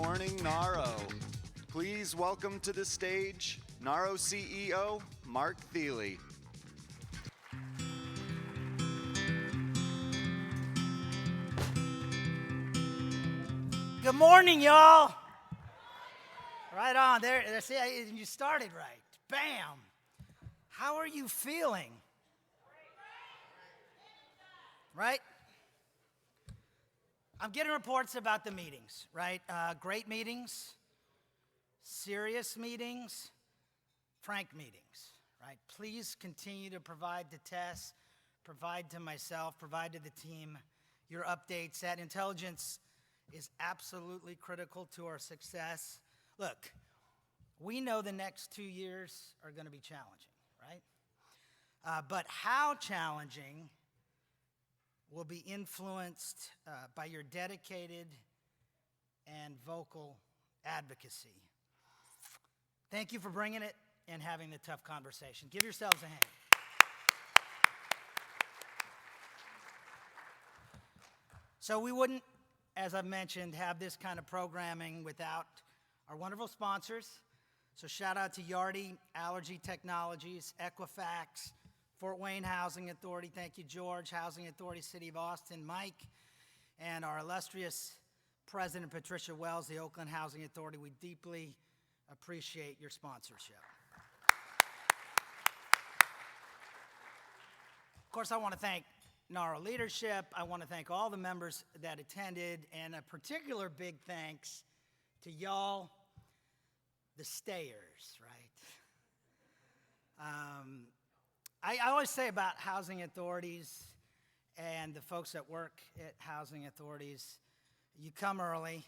morning, NAHRO. Please welcome to the stage NAHRO CEO, Mark Thiele. Good morning, y'all. Right on. There, see, you started right. Bam. How are you feeling? Right? I'm getting reports about the meetings, right? Great meetings, serious meetings, frank meetings, right? Please continue to provide to Tess, provide to myself, provide to the team your updates. That intelligence is absolutely critical to our success. Look, we know the next 2 years are going to be challenging, right? But how challenging will be influenced by your dedicated and vocal advocacy. Thank you for bringing it and having the tough conversation. Give yourselves a hand. So we wouldn't, as I've mentioned, have this kind of programming without our wonderful sponsors. So shout out to Yardi Allergy Technologies, Equifax, Fort Wayne Housing Authority, thank you, George, Housing Authority, City of Austin, Mike, and our illustrious President Patricia Wells, the Oakland Housing Authority. We deeply appreciate your sponsorship. Of course, I want to thank NAHRO leadership. I want to thank all the members that attended, and a particular big thanks to y'all, the stayers, right? I always say about housing authorities and the folks that work at housing authorities, you come early,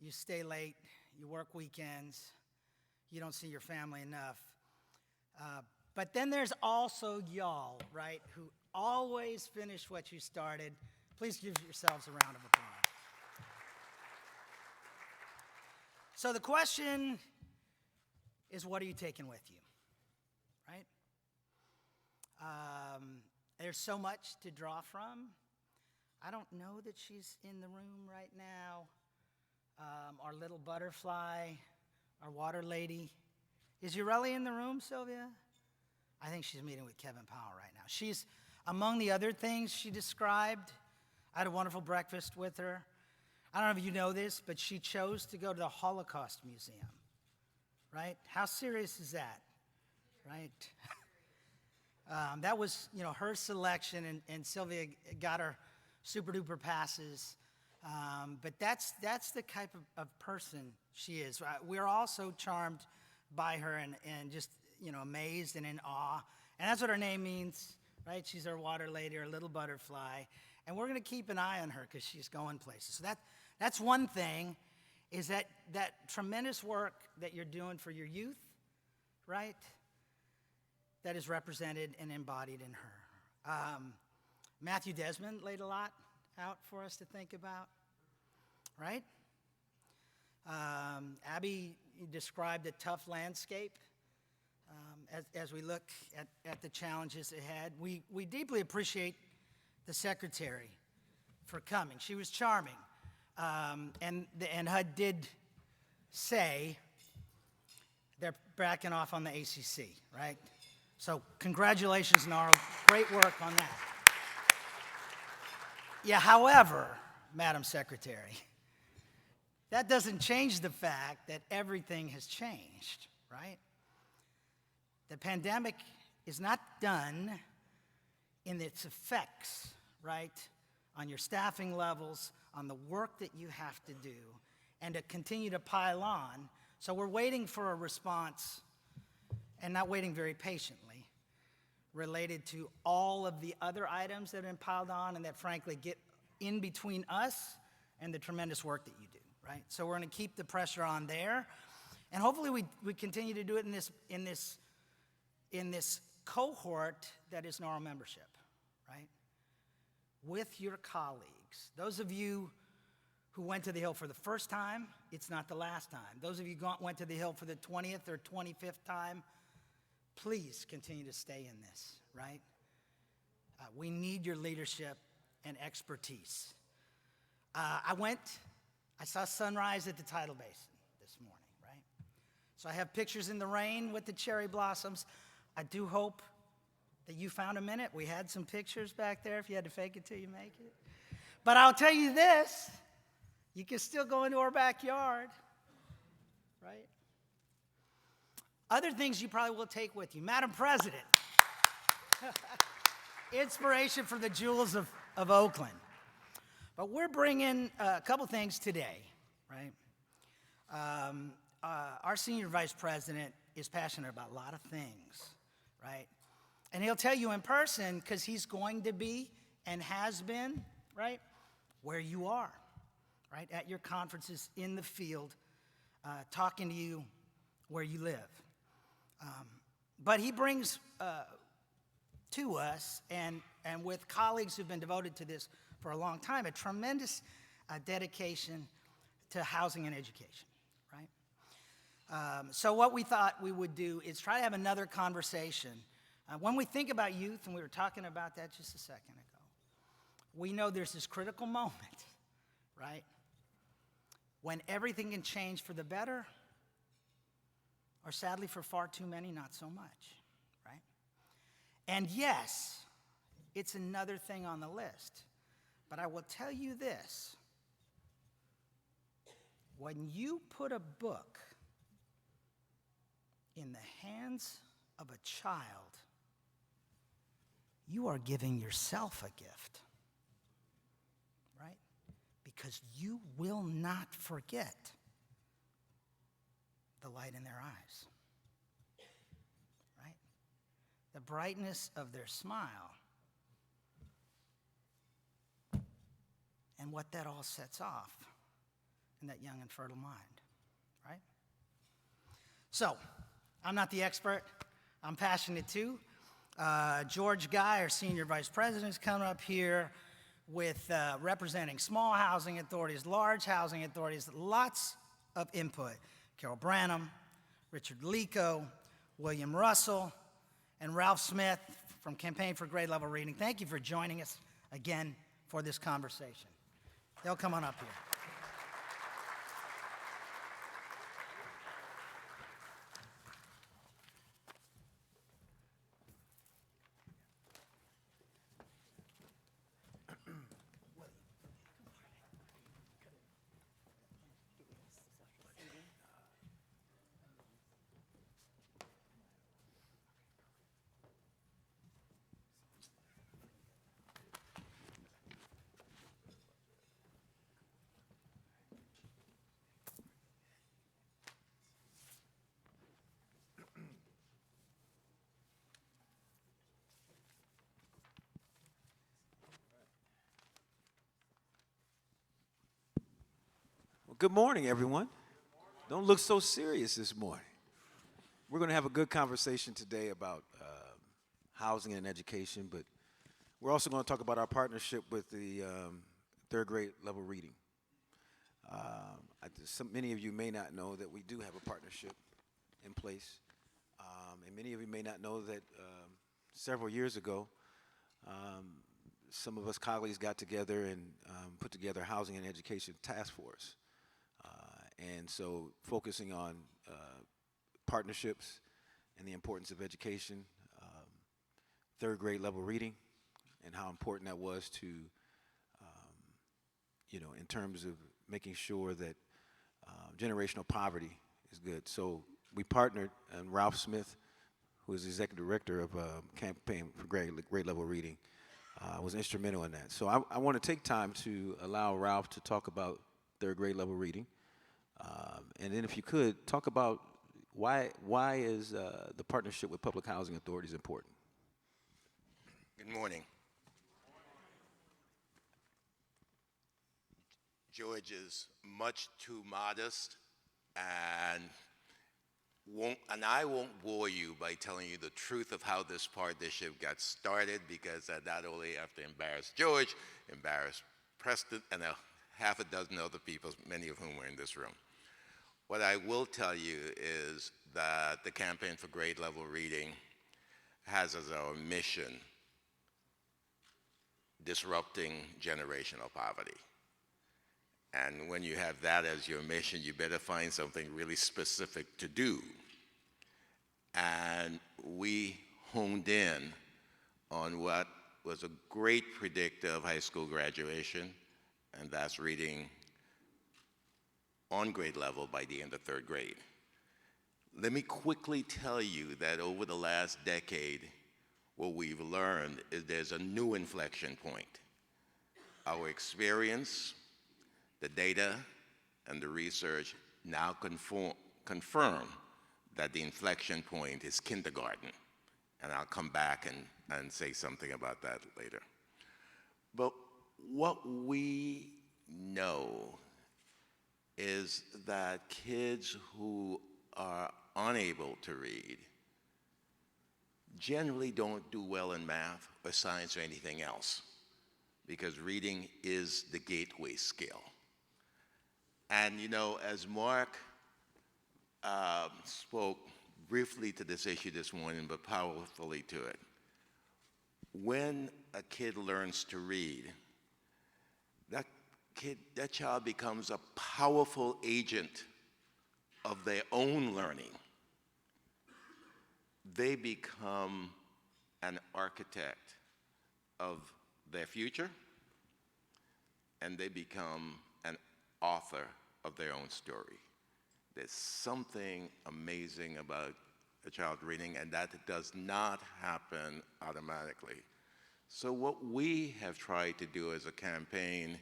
you stay late, you work weekends, you don't see your family enough. But then there's also y'all, right, who always finish what you started. Please give yourselves a round of applause. So the question is, what are you taking with you, right? There's so much to draw from. I don't know that she's in the room right now. Our little butterfly, our water lady. Is Ureli in the room, Sylvia? I think she's meeting with Kevin Powell right now. She's, among the other things she described, I had a wonderful breakfast with her. I don't know if you know this, but she chose to go to the Holocaust Museum, right? How serious is that, right? That was, her selection, and Sylvia got her super duper passes. But that's the type of person she is. We're also charmed by her and just, amazed and in awe. And that's what her name means, right? She's our water lady, our little butterfly. And we're going to keep an eye on her because she's going places. So that's one thing, is that tremendous work that you're doing for your youth, right? That is represented and embodied in her. Matthew Desmond laid a lot out for us to think about, right? Abby described a tough landscape as we look at the challenges ahead. We deeply appreciate the secretary for coming. She was charming. And HUD did say they're backing off on the ACC, right? So congratulations, NAHRO. Great work on that. Yeah, however, Madam Secretary, that doesn't change the fact that everything has changed, right? The pandemic is not done in its effects, right, on your staffing levels, on the work that you have to do, and to continue to pile on. So we're waiting for a response, and not waiting very patiently, related to all of the other items that have been piled on and that frankly get in between us and the tremendous work that you do, right? So we're going to keep the pressure on there, and hopefully we continue to do it in this cohort that is NAHRO membership, right? With your colleagues. Those of you who went to the Hill for the first time, it's not the last time. Those of you who went to the Hill for the 20th or 25th time, please continue to stay in this, right? We need your leadership and expertise. I went I saw sunrise at the tidal basin this morning, right? So I have pictures in the rain with the cherry blossoms. I do hope that you found a minute. We had some pictures back there if you had to fake it till you make it. But I'll tell you this, you can still go into our backyard, right? Other things you probably will take with you. Madam President, inspiration for the jewels of Oakland. But we're bringing a couple things today, right? Our senior vice president is passionate about a lot of things, right? And he'll tell you in person, because he's going to be and has been, right, where you are, right, at your conferences, in the field, talking to you where you live. But he brings to us, and with colleagues who've been devoted to this for a long time, a tremendous dedication to housing and education, right? So what we thought we would do is try to have another conversation. When we think about youth, and we were talking about that just a second ago, we know there's this critical moment, right, when everything can change for the better, or sadly for far too many, not so much, right? And yes, it's another thing on the list, but I will tell you this. When you put a book in the hands of a child, you are giving yourself a gift, right? Because you will not forget the light in their eyes, right? The brightness of their smile, and what that all sets off in that young and fertile mind, right? So, I'm not the expert. I'm passionate too. George Guy, our senior vice president, is coming up here with representing small housing authorities, large housing authorities, lots of input. Carol Branham, Richard Lico, William Russell, and Ralph Smith from Campaign for Grade Level Reading. Thank you for joining us again for this conversation. They'll come on up here. Good morning, everyone. Don't look so serious this morning. We're going to have a good conversation today about housing and education, but we're also going to talk about our partnership with the third grade level reading. Many of you may not know that we do have a partnership in place, and many of you may not know that several years ago, some of us colleagues got together and put together a housing and education task force. And so focusing on partnerships and the importance of education, third grade level reading, and how important that was to, in terms of making sure that generational poverty is good. So we partnered, and Ralph Smith, who is the executive director of Campaign for Grade Level Reading, was instrumental in that. So I want to take time to allow Ralph to talk about third grade level reading. And then if you could, talk about why is the partnership with public housing authorities important? Good morning. George is much too modest, and I won't bore you by telling you the truth of how this partnership got started, because I not only have to embarrass George, embarrass Preston, and half a dozen other people, many of whom were in this room. What I will tell you is that the Campaign for Grade Level Reading has as our mission disrupting generational poverty. And when you have that as your mission, you better find something really specific to do. And we honed in on what was a great predictor of high school graduation, and that's reading on grade level by the end of third grade. Let me quickly tell you that over the last decade, what we've learned is there's a new inflection point. Our experience, the data, and the research now confirm that the inflection point is kindergarten. And I'll come back and say something about that later. But what we know is that kids who are unable to read generally don't do well in math or science or anything else, because reading is the gateway skill. And you know, as Mark spoke briefly to this issue this morning, but powerfully to it, when a kid learns to read, that child becomes a powerful agent of their own learning. They become an architect of their future, and they become an author of their own story. There's something amazing about a child reading, and that does not happen automatically. So what we have tried to do as a campaign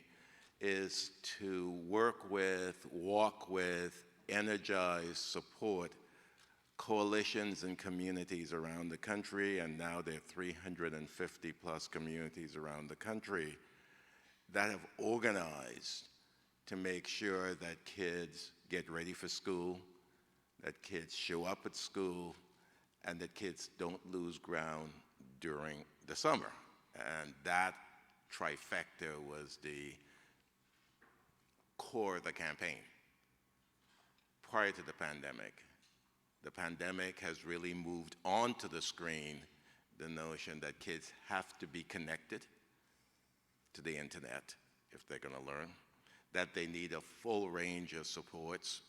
is to work with, walk with, energize, support coalitions and communities around the country, and now there are 350 plus communities around the country that have organized to make sure that kids get ready for school, that kids show up at school, and that kids don't lose ground during the summer. And that trifecta was the core of the campaign prior to the pandemic. The pandemic has really moved onto the screen the notion that kids have to be connected to the internet if they're going to learn, that they need a full range of supports,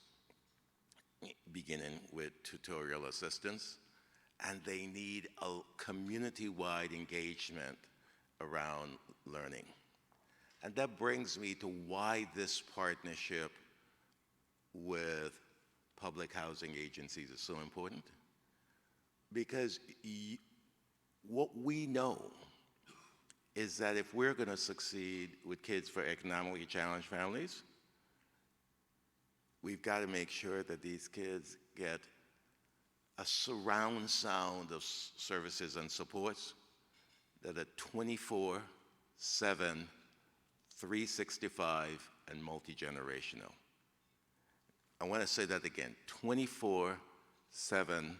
beginning with tutorial assistance, and they need a community-wide engagement around learning. And that brings me to why this partnership with public housing agencies is so important. Because what we know is that if we're going to succeed with kids for economically challenged families, we've got to make sure that these kids get a surround sound of services and supports that are 24/7, 365, and multi-generational. I want to say that again, 24/7,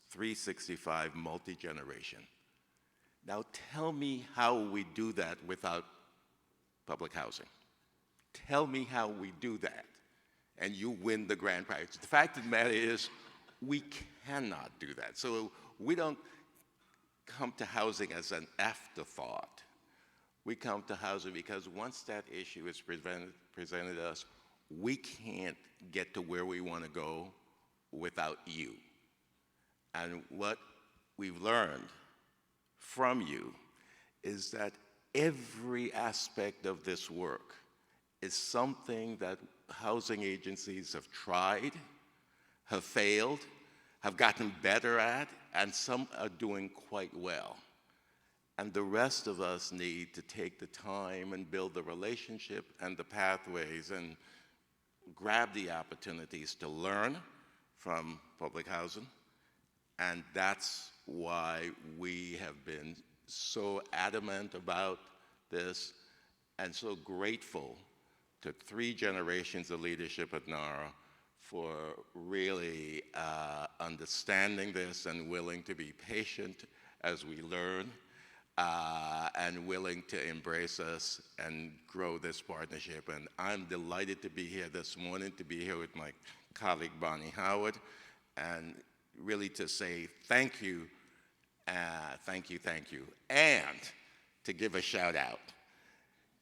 365, multi-generation. Now tell me how we do that without public housing. Tell me how we do that, and you win the grand prize. The fact of the matter is, we cannot do that. So we don't come to housing as an afterthought. We come to housing because once that issue is presented to us, we can't get to where we want to go without you. And what we've learned from you is that every aspect of this work is something that housing agencies have tried, have failed, have gotten better at, and some are doing quite well. And the rest of us need to take the time and build the relationship and the pathways and grab the opportunities to learn from public housing. And that's why we have been so adamant about this and so grateful to 3 generations of leadership at NAHRO for really understanding this and willing to be patient as we learn and willing to embrace us and grow this partnership. And I'm delighted to be here this morning, to be here with my colleague Bonnie Howard, and really to say thank you, thank you, and to give a shout out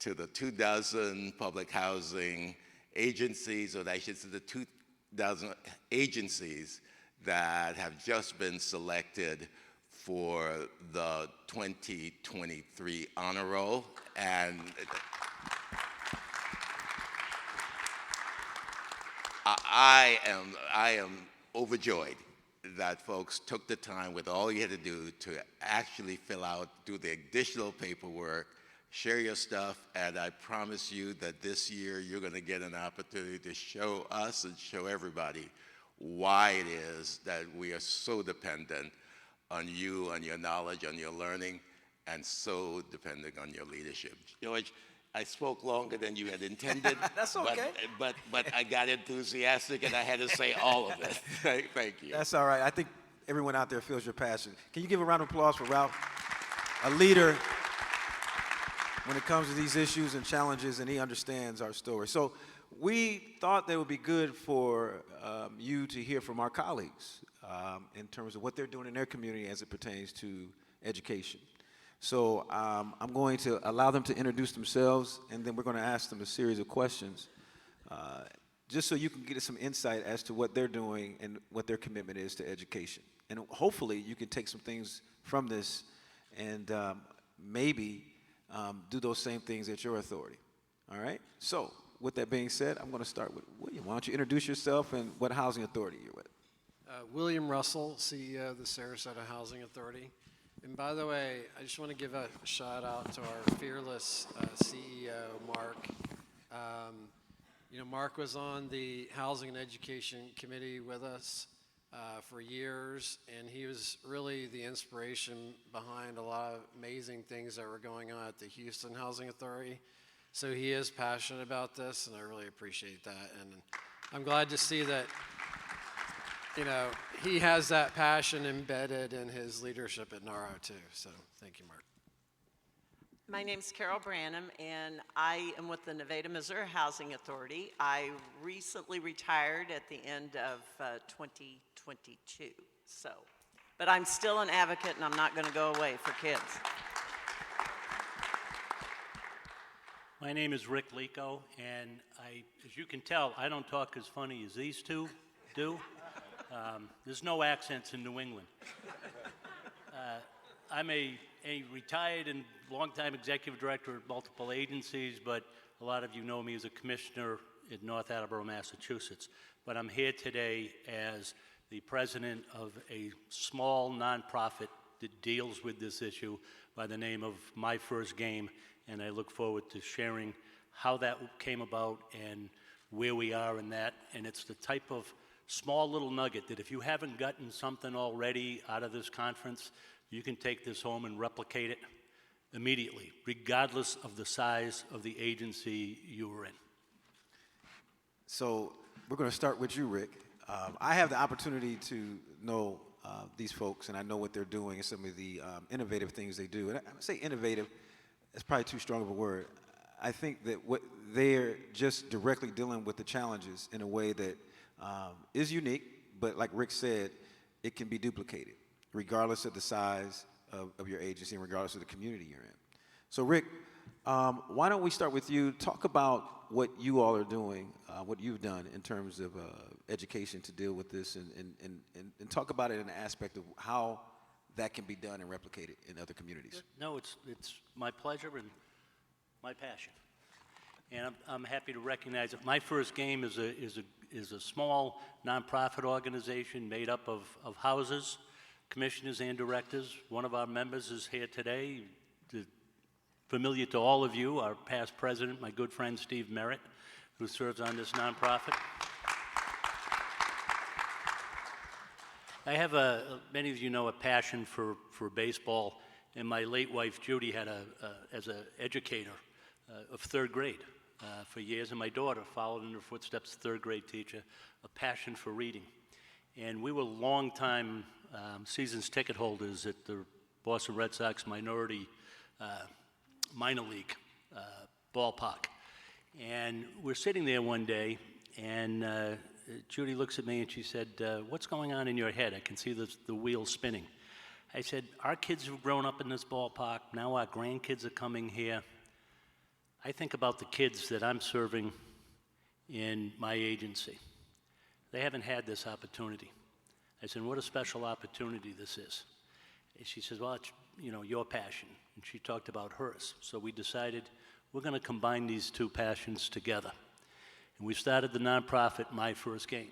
to the 2,000 public housing agencies, or I should say the 2,000 agencies that have just been selected for the 2023 honor roll. And I am overjoyed that folks took the time with all you had to do to actually fill out, do the additional paperwork, share your stuff, and I promise you that this year you're going to get an opportunity to show us and show everybody why it is that we are so dependent on you, on your knowledge, on your learning, and so dependent on your leadership. George, I spoke longer than you had intended. That's okay. But I got enthusiastic and I had to say all of it. Thank you. That's all right. I think everyone out there feels your passion. Can you give a round of applause for Ralph? A leader when it comes to these issues and challenges, and he understands our story. So we thought that it would be good for you to hear from our colleagues in terms of what they're doing in their community as it pertains to education. So I'm going to allow them to introduce themselves, and then we're going to ask them a series of questions, just so you can get some insight as to what they're doing and what their commitment is to education. And hopefully you can take some things from this and maybe do those same things at your authority. All right? So with that being said, I'm going to start with William. Why don't you introduce yourself and what housing authority you're with? William Russell, CEO of the Sarasota Housing Authority. And by the way, I just want to give a shout out to our fearless CEO, Mark. You know, Mark was on the Housing and Education Committee with us for years, and he was really the inspiration behind a lot of amazing things that were going on at the Houston Housing Authority. So he is passionate about this, and I really appreciate that. And I'm glad to see that, you know, he has that passion embedded in his leadership at NAHRO too. So thank you, Mark. My name's Carol Branham, and I am with the Nevada, Missouri Housing Authority. I recently retired at the end of 2022, but I'm still an advocate, and I'm not going to go away for kids. My name is Rick Lico, and as you can tell, I don't talk as funny as these two do. There's no accents in New England. I'm a retired and longtime executive director at multiple agencies, but a lot of you know me as a commissioner in North Attleboro, Massachusetts. But I'm here today as the president of a small nonprofit that deals with this issue by the name of My First Game, and I look forward to sharing how that came about and where we are in that. And it's the type of small little nugget that if you haven't gotten something already out of this conference, you can take this home and replicate it immediately, regardless of the size of the agency you were in. So we're going to start with you, Rick. I have the opportunity to know these folks, and I know what they're doing and some of the innovative things they do. And I say innovative, that's probably too strong of a word. I think that what they're just directly dealing with the challenges in a way that is unique, but like Rick said, it can be duplicated, regardless of the size of your agency and regardless of the community you're in. So Rick, why don't we start with you? Talk about what you all are doing, what you've done in terms of education to deal with this, and talk about it in the aspect of how that can be done and replicated in other communities. No, it's my pleasure and my passion. And I'm happy to recognize that My First Game is a small nonprofit organization made up of houses, commissioners and directors. One of our members is here today, familiar to all of you, our past president, my good friend Steve Merritt, who serves on this nonprofit. I have, many of you know, a passion for baseball, and my late wife Judy had as an educator of third grade for years, and my daughter followed in her footsteps, third grade teacher, a passion for reading. And we were longtime seasons ticket holders at the Boston Red Sox minority minor league ballpark. And we're sitting there one day, and Judy looks at me and she said, what's going on in your head? I can see the wheels spinning. I said, our kids have grown up in this ballpark. Now our grandkids are coming here. I think about the kids that I'm serving in my agency. They haven't had this opportunity. I said, what a special opportunity this is. And she says, well, it's, your passion. And she talked about hers. So we decided we're going to combine these two passions together. And we started the nonprofit My First Game.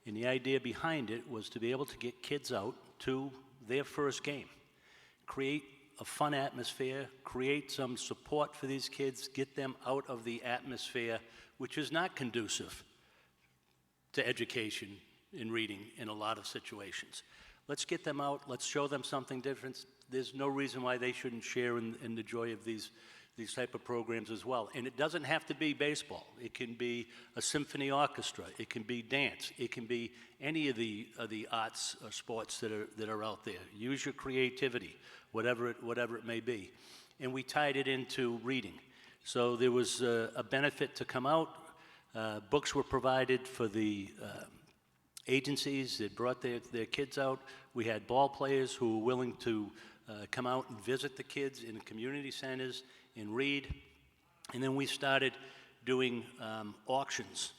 And the idea behind it was to be able to get kids out to their first game, create a fun atmosphere, create some support for these kids, get them out of the atmosphere which is not conducive to education and reading in a lot of situations. Let's get them out, let's show them something different. There's no reason why they shouldn't share in the joy of these type of programs as well. And it doesn't have to be baseball. It can be a symphony orchestra. It can be dance. It can be any of the arts or sports that are out there. Use your creativity, whatever it may be. And we tied it into reading. So there was a benefit to come out. Books were provided for the agencies that brought their kids out. We had ball players who were willing to come out and visit the kids in community centers and read. And then we started doing auctions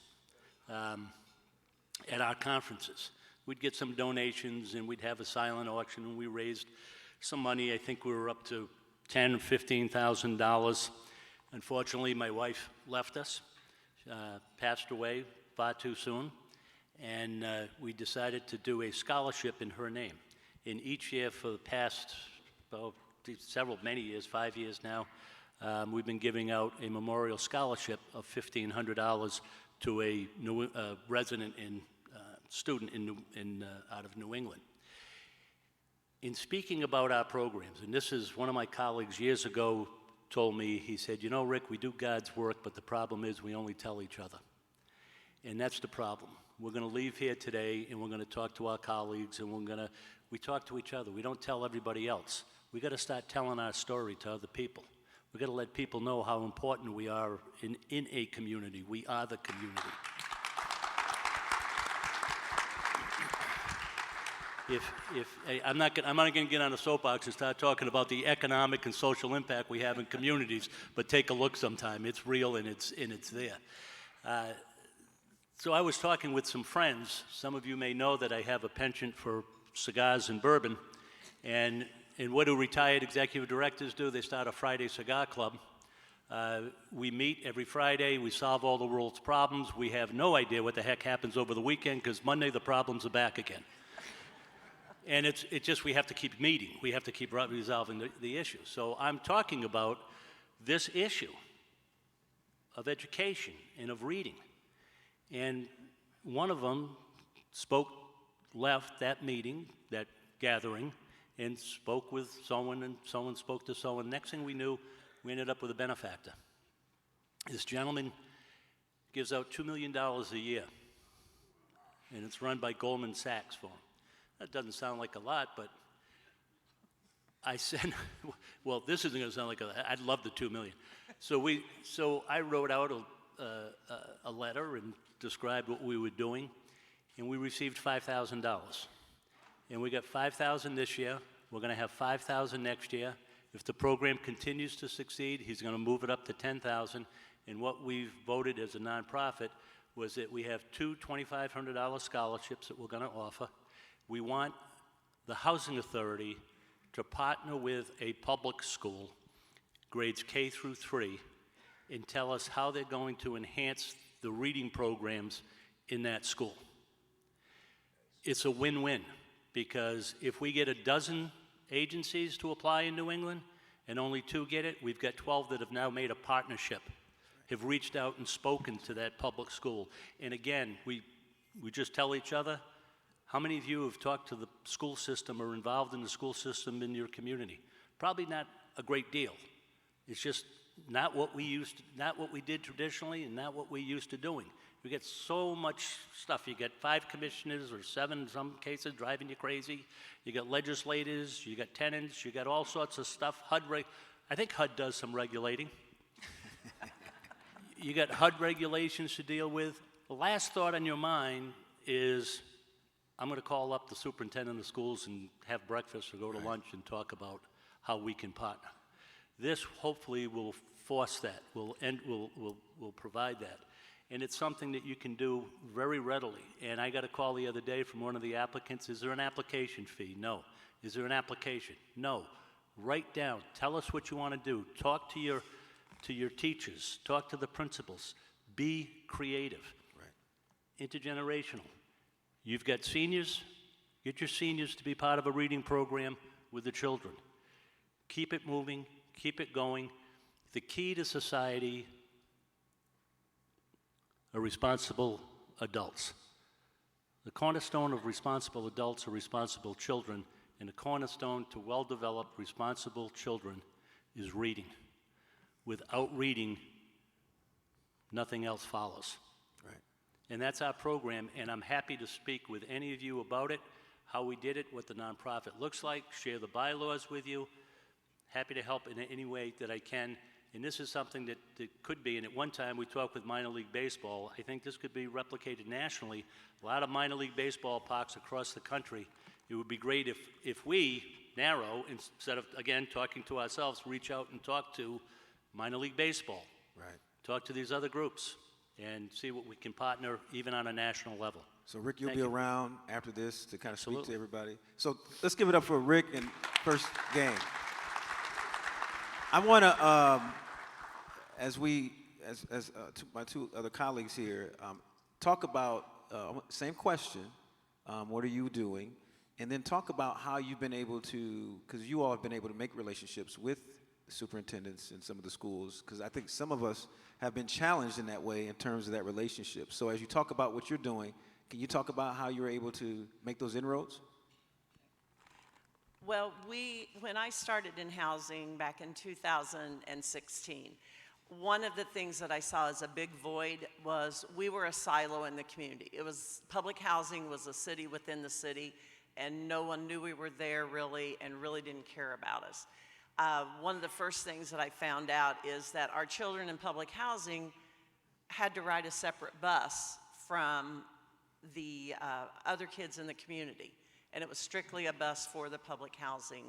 at our conferences. We'd get some donations and we'd have a silent auction, and we raised some money. I think we were up to $10,000 or $15,000. Unfortunately, my wife left us, passed away far too soon, and we decided to do a scholarship in her name. And each year for the past many years, 5 years now, we've been giving out a memorial scholarship of $1,500 to a resident and student out of New England. In speaking about our programs, and this is one of my colleagues years ago told me, he said, Rick, we do God's work, but the problem is we only tell each other. And that's the problem. We're going to leave here today, and we're going to talk to our colleagues, and we talk to each other. We don't tell everybody else. We got to start telling our story to other people. We got to let people know how important we are in a community. We are the community. I'm not going to get on a soapbox and start talking about the economic and social impact we have in communities, but take a look sometime. It's real and it's there. So I was talking with some friends. Some of you may know that I have a penchant for cigars and bourbon, and what do retired executive directors do? They start a Friday cigar club. We meet every Friday. We solve all the world's problems. We have no idea what the heck happens over the weekend, because Monday the problems are back again. And it's just we have to keep meeting. We have to keep resolving the issue. So I'm talking about this issue of education and of reading. And one of them left that meeting, that gathering, and spoke with someone, and someone spoke to someone. Next thing we knew, we ended up with a benefactor. This gentleman gives out $2 million a year, and it's run by Goldman Sachs for him. That doesn't sound like a lot, but I said, well, this isn't going to sound like a lot. I'd love the $2 million. So I wrote out a letter and described what we were doing, and we received $5,000. And we got $5,000 this year. We're going to have $5,000 next year. If the program continues to succeed, he's going to move it up to $10,000. And what we've voted as a nonprofit was that we have two $2,500 scholarships that we're going to offer. We want the Housing Authority to partner with a public school, grades K through 3, and tell us how they're going to enhance the reading programs in that school. It's a win-win, because if we get a dozen agencies to apply in New England and only 2 get it, we've got 12 that have now made a partnership, have reached out and spoken to that public school. And again, we just tell each other, how many of you have talked to the school system or involved in the school system in your community? Probably not a great deal. It's just not what we did traditionally, and not what we used to doing. We get so much stuff. You get 5 commissioners or 7 in some cases driving you crazy. You got legislators, you got tenants, you got all sorts of stuff. I think HUD does some regulating. You got HUD regulations to deal with. The last thought on your mind is, I'm going to call up the superintendent of schools and have breakfast or go to lunch and talk about how we can partner. This hopefully will force that. We'll provide that. And it's something that you can do very readily. And I got a call the other day from one of the applicants. Is there an application fee? No. Is there an application? No. Write down. Tell us what you want to do. Talk to your teachers. Talk to the principals. Be creative. Right. Intergenerational. You've got seniors. Get your seniors to be part of a reading program with the children. Keep it moving. Keep it going. The key to society are responsible adults. The cornerstone of responsible adults are responsible children, and the cornerstone to well-developed, responsible children is reading. Without reading, nothing else follows. Right. And that's our program, and I'm happy to speak with any of you about it, how we did it, what the nonprofit looks like, share the bylaws with you. Happy to help in any way that I can. And this is something that could be, and at one time we talked with minor league baseball. I think this could be replicated nationally. A lot of minor league baseball parks across the country. It would be great if we, NAHRO, instead of, again, talking to ourselves, reach out and talk to minor league baseball. Right. Talk to these other groups and see what we can partner even on a national level. So Rick, you'll Thank be you. around after this to kind of speak Absolutely. to everybody. So let's give it up for Rick in first game. I want to, my two other colleagues here, talk about, same question, what are you doing? And then talk about how you've been able to, because you all have been able to make relationships with the superintendents in some of the schools, because I think some of us have been challenged in that way in terms of that relationship. So as you talk about what you're doing, can you talk about how you're able to make those inroads? Well, when I started in housing back in 2016, one of the things that I saw as a big void was we were a silo in the community. Public housing was a city within the city, and no one knew we were there really and really didn't care about us. One of the first things that I found out is that our children in public housing had to ride a separate bus from the other kids in the community. And it was strictly a bus for the public housing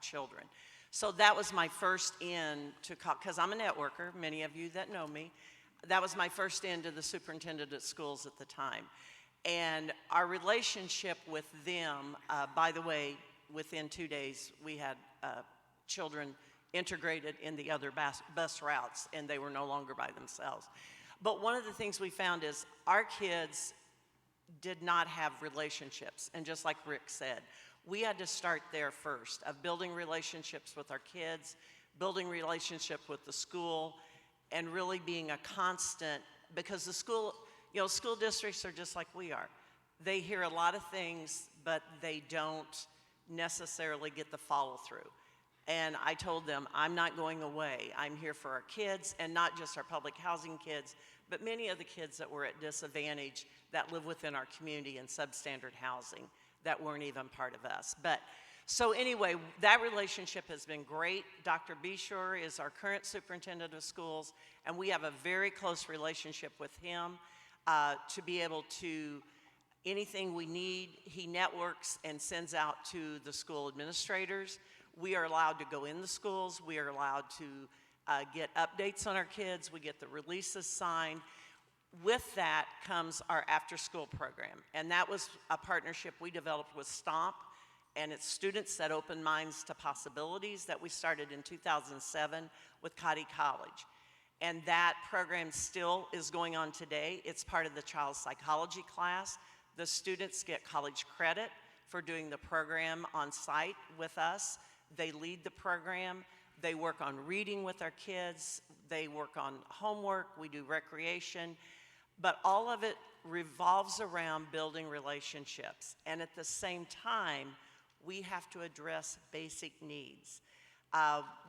children. So that was my first in to, because I'm a networker, many of you that know me, that was my first in to the superintendent at schools at the time. And our relationship with them, by the way, within 2 days, we had children integrated in the other bus routes, and they were no longer by themselves. But one of the things we found is our kids did not have relationships. And just like Rick said, we had to start there first, of building relationships with our kids, building relationship with the school, and really being a constant, because the school, school districts are just like we are. They hear a lot of things, but they don't necessarily get the follow through. And I told them, I'm not going away. I'm here for our kids, and not just our public housing kids, but many of the kids that were at disadvantage that live within our community in substandard housing that weren't even part of us. But so anyway, that relationship has been great. Dr. Bishore is our current superintendent of schools, and we have a very close relationship with him to be able to, anything we need, he networks and sends out to the school administrators. We are allowed to go in the schools. We are allowed to get updates on our kids. We get the releases signed. With that comes our after-school program, and that was a partnership we developed with STOMP, and it's Students That Open Minds to Possibilities that we started in 2007 with Cotty College. And that program still is going on today. It's part of the child psychology class. The students get college credit for doing the program on site with us. They lead the program. They work on reading with our kids. They work on homework. We do recreation. But all of it revolves around building relationships. And at the same time, we have to address basic needs.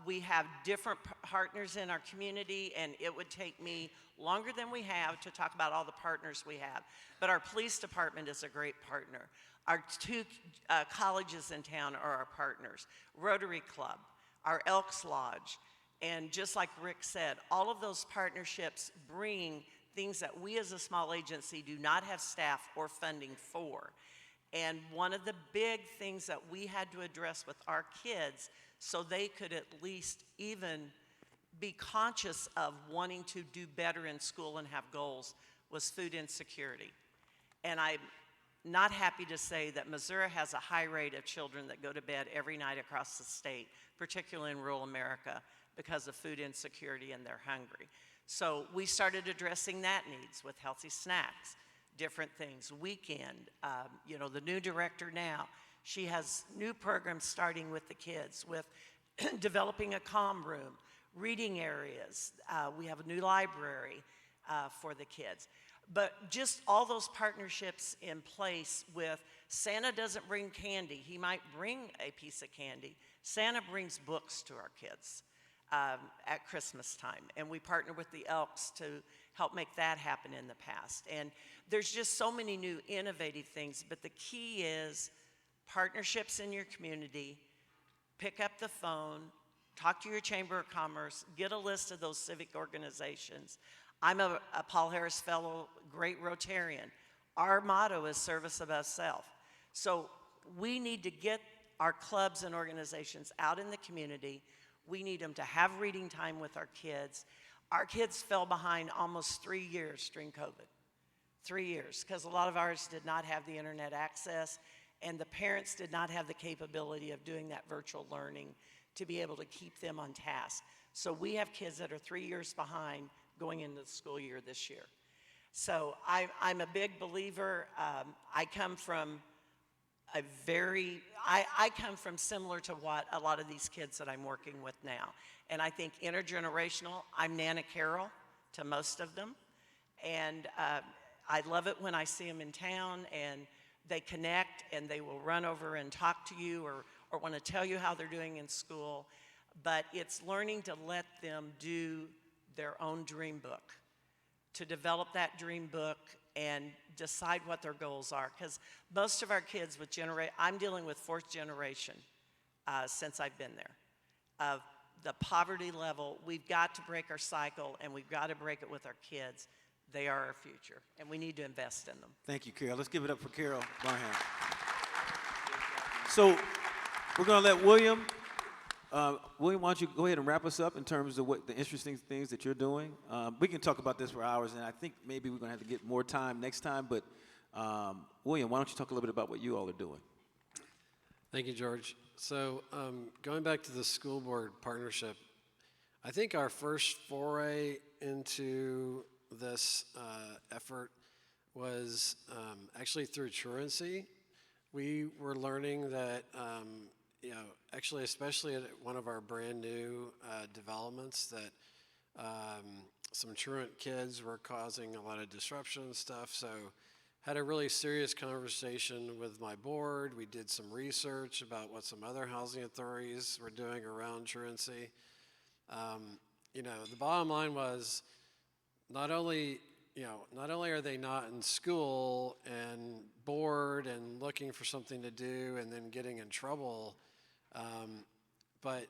We have different partners in our community, and it would take me longer than we have to talk about all the partners we have. But our police department is a great partner. Our two colleges in town are our partners. Rotary Club, our Elks Lodge, and just like Rick said, all of those partnerships bring things that we as a small agency do not have staff or funding for. And one of the big things that we had to address with our kids so they could at least even be conscious of wanting to do better in school and have goals was food insecurity. And I'm not happy to say that Missouri has a high rate of children that go to bed every night across the state, particularly in rural America, because of food insecurity and they're hungry. So we started addressing that needs with healthy snacks, different things, weekend. The new director now, she has new programs starting with the kids, with developing a comm room, reading areas. We have a new library for the kids. But just all those partnerships in place with Santa doesn't bring candy. He might bring a piece of candy. Santa brings books to our kids at Christmas time. And we partner with the Elks to help make that happen in the past. And there's just so many new innovative things. But the key is partnerships in your community. Pick up the phone, talk to your Chamber of Commerce, get a list of those civic organizations. I'm a Paul Harris Fellow, great Rotarian. Our motto is service above self. So we need to get our clubs and organizations out in the community. We need them to have reading time with our kids. Our kids fell behind almost 3 years during COVID. 3 years, because a lot of ours did not have the internet access, and the parents did not have the capability of doing that virtual learning to be able to keep them on task. So we have kids that are 3 years behind going into the school year this year. So I'm a big believer. I come from similar to what a lot of these kids that I'm working with now. And I think intergenerational, I'm Nana Carol to most of them. And I love it when I see them in town and they connect and they will run over and talk to you or want to tell you how they're doing in school. But it's learning to let them do their own dream book, to develop that dream book and decide what their goals are. Because most of our kids with I'm dealing with fourth generation since I've been there, of the poverty level. We've got to break our cycle and we've got to break it with our kids. They are our future and we need to invest in them. Thank you, Carol. Let's give it up for Carol Barham. So we're going to let William, why don't you go ahead and wrap us up in terms of what the interesting things that you're doing. We can talk about this for hours, and I think maybe we're going to have to get more time next time, but William, why don't you talk a little bit about what you all are doing? Thank you, George. So going back to the school board partnership, I think our first foray into this effort was actually through truancy. We were learning that actually, especially at one of our brand new developments, that some truant kids were causing a lot of disruption and stuff. So had a really serious conversation with my board. We did some research about what some other housing authorities were doing around truancy. The bottom line was not only are they not in school and bored and looking for something to do and then getting in trouble, but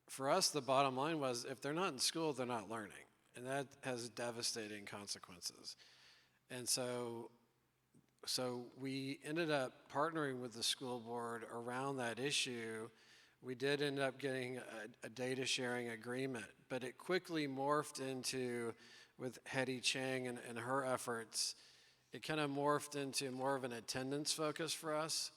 for us, the bottom line was if they're not in school, they're not learning. And that has devastating consequences. And so we ended up partnering with the school board around that issue. We did end up getting a data sharing agreement, but it quickly morphed into, with Hetty Chang and her efforts, it kind of morphed into more of an attendance focus for us.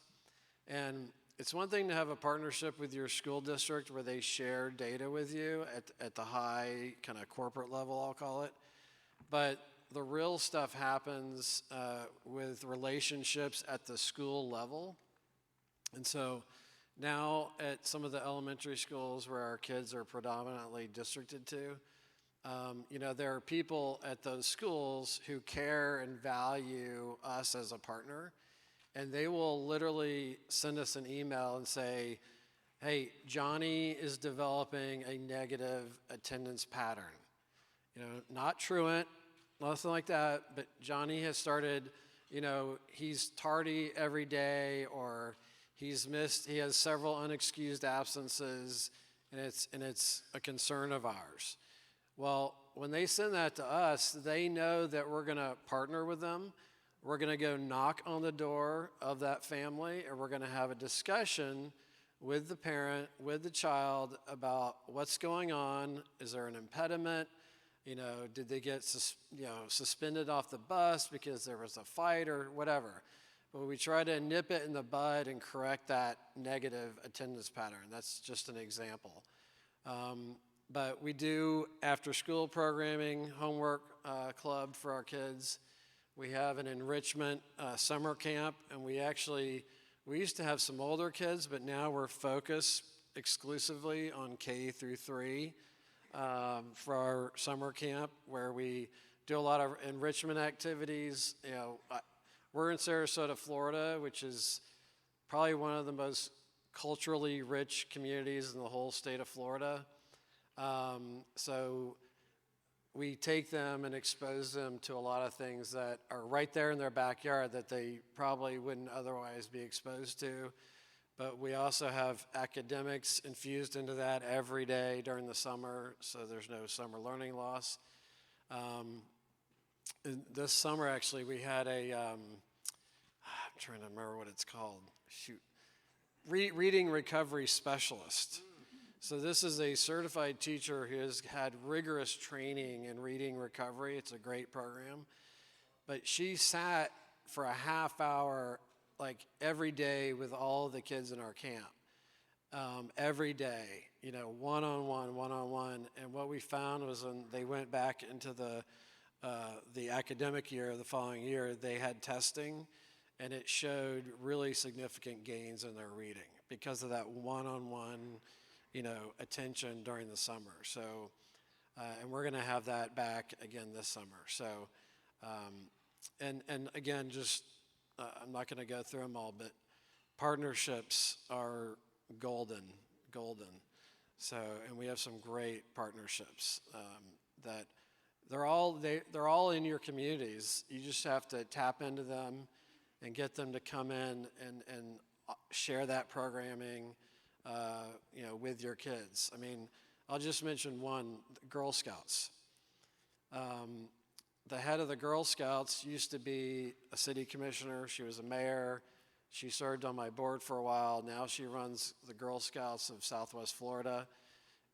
And it's one thing to have a partnership with your school district where they share data with you at the high kind of corporate level, I'll call it. But the real stuff happens with relationships at the school level. And so now at some of the elementary schools where our kids are predominantly districted to, there are people at those schools who care and value us as a partner, and they will literally send us an email and say, hey, Johnny is developing a negative attendance pattern. Not truant, nothing like that, but Johnny has started, he's tardy every day, or he has several unexcused absences, and it's a concern of ours. Well, when they send that to us, they know that we're going to partner with them. We're going to go knock on the door of that family, and we're going to have a discussion with the parent, with the child about what's going on. Is there an impediment? You know, did they get suspended off the bus because there was a fight or whatever? But we try to nip it in the bud and correct that negative attendance pattern. That's just an example. But we do after-school programming, homework club for our kids. We have an enrichment summer camp, and we used to have some older kids, but now we're focused exclusively on K through 3 for our summer camp, where we do a lot of enrichment activities. You know, we're in Sarasota, Florida, which is probably one of the most culturally rich communities in the whole state of Florida. So we take them and expose them to a lot of things that are right there in their backyard that they probably wouldn't otherwise be exposed to. But we also have academics infused into that every day during the summer, so there's no summer learning loss. This summer, actually, we had I'm trying to remember what it's called. Shoot. Reading recovery specialist. So this is a certified teacher who has had rigorous training in reading recovery. It's a great program. But she sat for a half hour, like every day, with all of the kids in our camp. Every day, you know, one-on-one. And what we found was when they went back into the academic year, the following year, they had testing, and it showed really significant gains in their reading because of that one-on-one, you know, attention during the summer. So, and we're going to have that back again this summer. So, and again, just I'm not going to go through them all, but partnerships are golden. So, and we have some great partnerships that they're all in your communities. You just have to tap into them and get them to come in and share that programming, you know, with your kids. I mean, I'll just mention one, Girl Scouts. The head of the Girl Scouts used to be a city commissioner. She was a mayor. She served on my board for a while. Now she runs the Girl Scouts of Southwest Florida.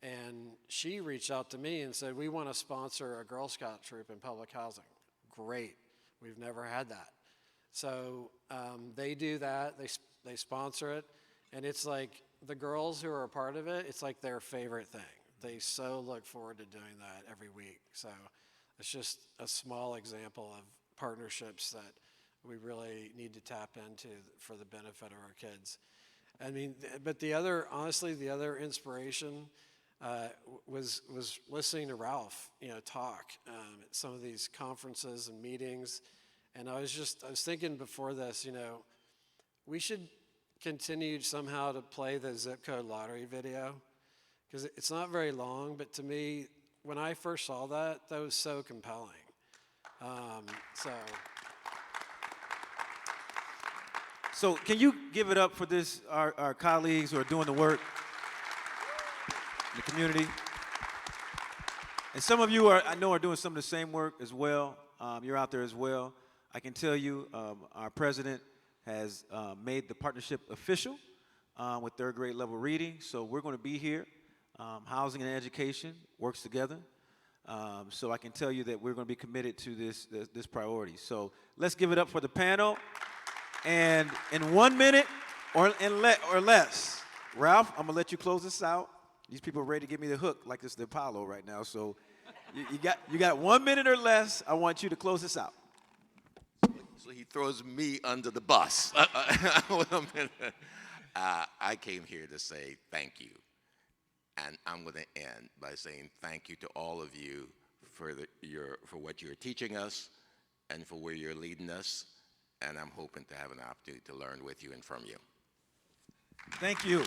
And she reached out to me and said, we want to sponsor a Girl Scout troop in public housing. Great. We've never had that. So they do that. They sponsor it. And it's like the girls who are a part of it, it's like their favorite thing. They so look forward to doing that every week. So it's just a small example of partnerships that we really need to tap into for the benefit of our kids. I mean, but honestly, the other inspiration was listening to Ralph, you know, talk at some of these conferences and meetings. And I was thinking before this, you know, we should continue somehow to play the zip code lottery video, because it's not very long, but to me, when I first saw that was so compelling. So can you give it up for this, our colleagues who are doing the work in the community? And some of you I know are doing some of the same work as well. You're out there as well. I can tell you our president has made the partnership official with third grade level reading. So we're going to be here. Housing and education works together. So I can tell you that we're going to be committed to this priority. So let's give it up for the panel. And in 1 minute or less, Ralph, I'm going to let you close this out. These people are ready to give me the hook like it's the Apollo right now. So you got 1 minute or less. I want you to close this out. So he throws me under the bus. I came here to say thank you. And I'm going to end by saying thank you to all of you for what you're teaching us and for where you're leading us. And I'm hoping to have an opportunity to learn with you and from you. Thank you.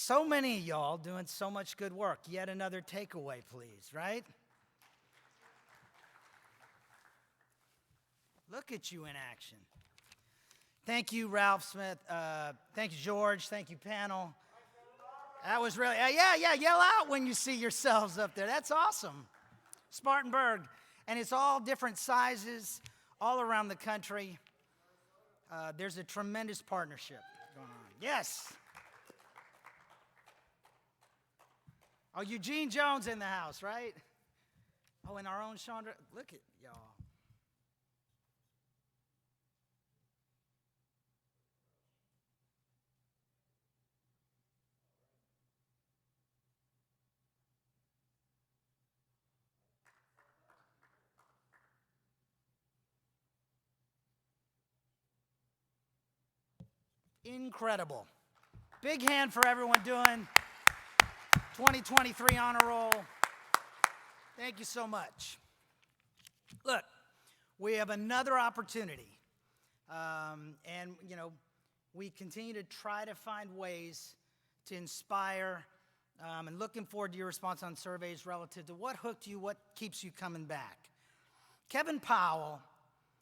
So many of y'all doing so much good work. Yet another takeaway, please, right? Look at you in action. Thank you, Ralph Smith. Thank you, George. Thank you, panel. That was really, yeah, yell out when you see yourselves up there. That's awesome. Spartanburg. And it's all different sizes all around the country. There's a tremendous partnership going on. Yes. Oh, Eugene Jones in the house, right? Oh, and our own Chandra. Look at y'all. Incredible. Big hand for everyone doing 2023 honor roll. Thank you so much. Look, we have another opportunity. And, you know, we continue to try to find ways to inspire and looking forward to your response on surveys relative to what hooked you, what keeps you coming back. Kevin Powell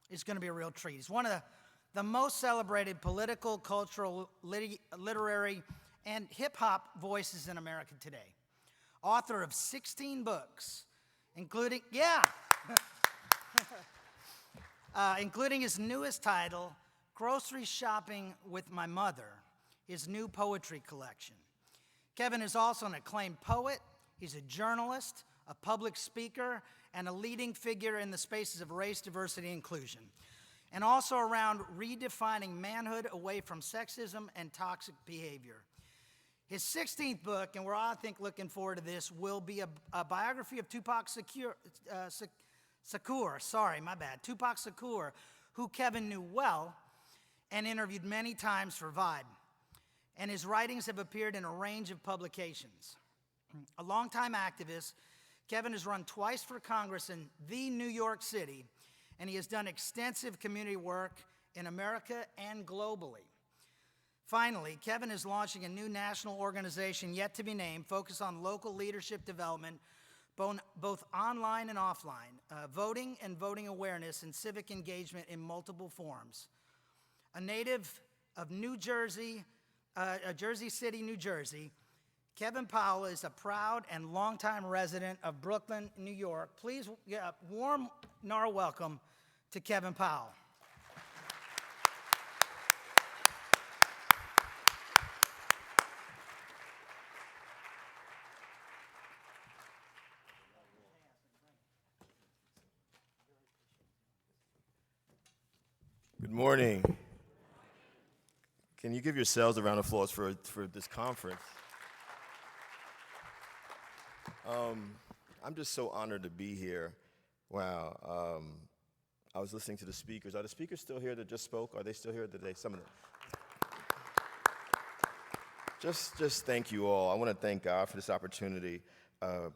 is going to be a real treat. He's one of the most celebrated political, cultural, literary, and hip-hop voices in America today. Author of 16 books, including his newest title, Grocery Shopping with My Mother, his new poetry collection. Kevin is also an acclaimed poet. He's a journalist, a public speaker, and a leading figure in the spaces of race, diversity, and inclusion, and also around redefining manhood away from sexism and toxic behavior. His 16th book, and we're all, I think, looking forward to this, will be a biography of Tupac Shakur, who Kevin knew well and interviewed many times for Vibe. And his writings have appeared in a range of publications. A longtime activist, Kevin has run twice for Congress in the New York City, and he has done extensive community work in America and globally. Finally, Kevin is launching a new national organization yet to be named, focused on local leadership development, both online and offline, voting and voting awareness, and civic engagement in multiple forms. A native of New Jersey, Jersey City, New Jersey, Kevin Powell is a proud and longtime resident of Brooklyn, New York. Please, warm NAHRO welcome to Kevin Powell. Good morning. Can you give yourselves a round of applause for this conference? I'm just so honored to be here. Wow. I was listening to the speakers. Are the speakers still here that just spoke? Are they still here today? Some of them. Just thank you all. I want to thank God for this opportunity.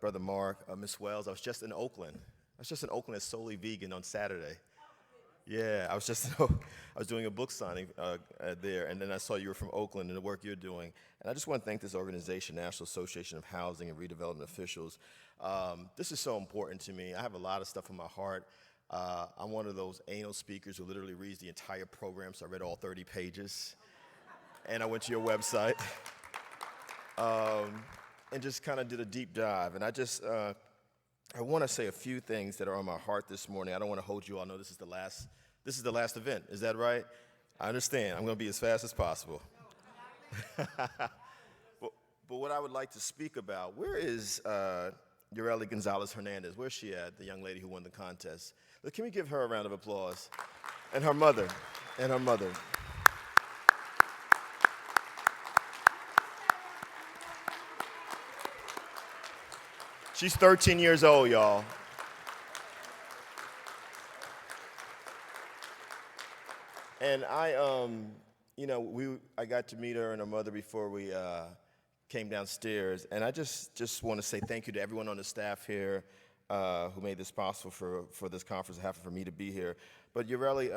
Brother Mark, Miss Wells, I was just in Oakland. As solely vegan on Saturday. Yeah, I was doing a book signing there, and then I saw you were from Oakland and the work you're doing. And I just want to thank this organization, National Association of Housing and Redevelopment Officials. This is so important to me. I have a lot of stuff on my heart. I'm one of those anal speakers who literally reads the entire program, so I read all 30 pages. And I went to your website and just kind of did a deep dive. And I want to say a few things that are on my heart this morning. I don't want to hold you all. I know this is the last event. Is that right? I understand. I'm going to be as fast as possible. But what I would like to speak about, where is Yoreli Gonzalez Hernandez? Where's she at, the young lady who won the contest? Look, can we give her a round of applause? And her mother. She's 13 years old, y'all. And I got to meet her and her mother before we came downstairs. And I just want to say thank you to everyone on the staff here who made this possible for this conference and for me to be here. But Yoreli,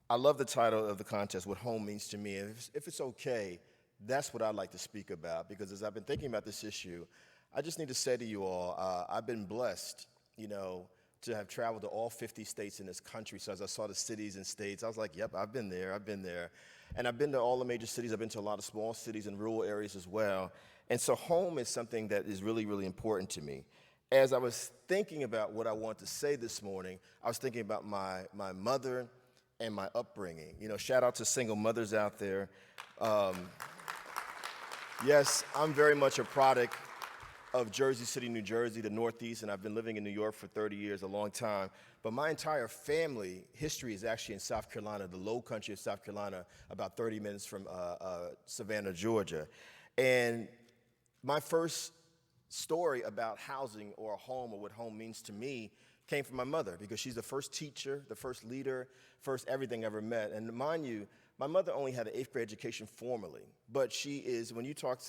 I love the title of the contest, What Home Means to Me. If it's okay, That's what I'd like to speak about, because as I've been thinking about this issue, I just need to say to you all, I've been blessed, to have traveled to all 50 states in this country. So as I saw the cities and states, I was like, yep, I've been there. And I've been to all the major cities. I've been to a lot of small cities and rural areas as well. And so home is something that is really, really important to me. As I was thinking about what I want to say this morning, I was thinking about my mother and my upbringing. Shout out to single mothers out there. Yes, I'm very much a product of Jersey City, New Jersey, the Northeast, and I've been living in New York for 30 years, a long time. But my entire family history is actually in South Carolina, the low country of South Carolina, about 30 minutes from Savannah, Georgia. And my first story about housing or a home or what home means to me came from my mother, because she's the first teacher, the first leader, first everything I ever met. And mind you, my mother only had an 8th grade education formally, but she is, when you talk,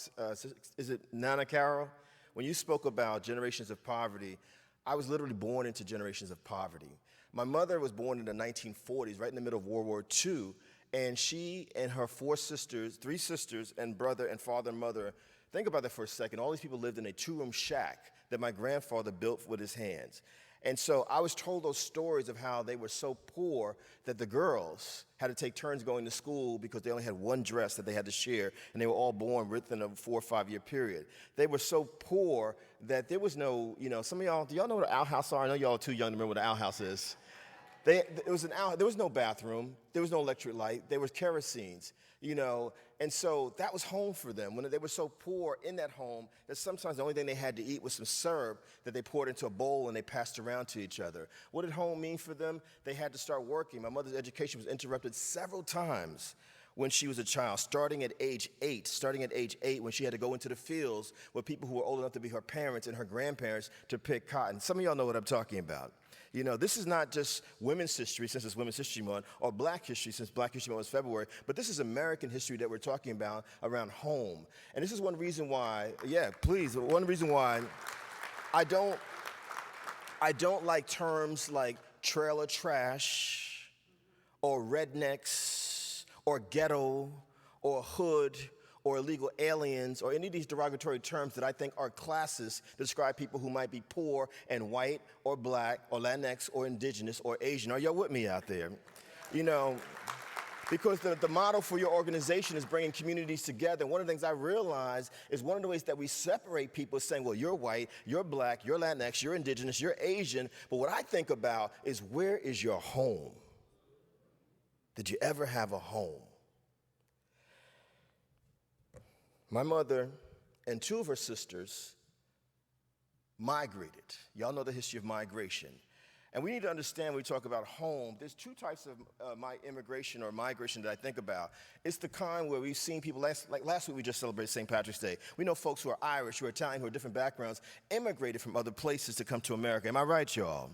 is it Nana Carol? When you spoke about generations of poverty, I was literally born into generations of poverty. My mother was born in the 1940s, right in the middle of World War II, and she and her 3 sisters, and brother and father and mother, think about that for a second. All these people lived in a 2-room shack that my grandfather built with his hands. And so I was told those stories of how they were so poor that the girls had to take turns going to school because they only had one dress that they had to share, and they were all born within a 4 or 5 year period. They were so poor that there was no, some of y'all, do y'all know what an outhouse are? I know y'all are too young to remember what an outhouse is. There was no bathroom, there was no electric light, there was kerosene, and so that was home for them. When they were so poor in that home that sometimes the only thing they had to eat was some syrup that they poured into a bowl and they passed around to each other. What did home mean for them? They had to start working. My mother's education was interrupted several times when she was a child, starting at age 8, when she had to go into the fields with people who were old enough to be her parents and her grandparents to pick cotton. Some of y'all know what I'm talking about. This is not just women's history, since it's Women's History Month, or Black history, since Black History Month was February, but this is American history that we're talking about around home. And this is one reason why, I don't like terms like trailer trash, or rednecks, or ghetto, or hood, or illegal aliens, or any of these derogatory terms that I think are classes that describe people who might be poor and white or black or Latinx or indigenous or Asian. Are y'all with me out there? Because the model for your organization is bringing communities together. And one of the things I realize is one of the ways that we separate people is saying, well, you're white, you're black, you're Latinx, you're indigenous, you're Asian. But what I think about is, where is your home? Did you ever have a home? My mother and 2 of her sisters migrated. Y'all know the history of migration. And we need to understand, when we talk about home, there's 2 types of immigration or migration that I think about. It's the kind where we've seen people, last week we just celebrated St. Patrick's Day. We know folks who are Irish, who are Italian, who are different backgrounds, immigrated from other places to come to America. Am I right, y'all?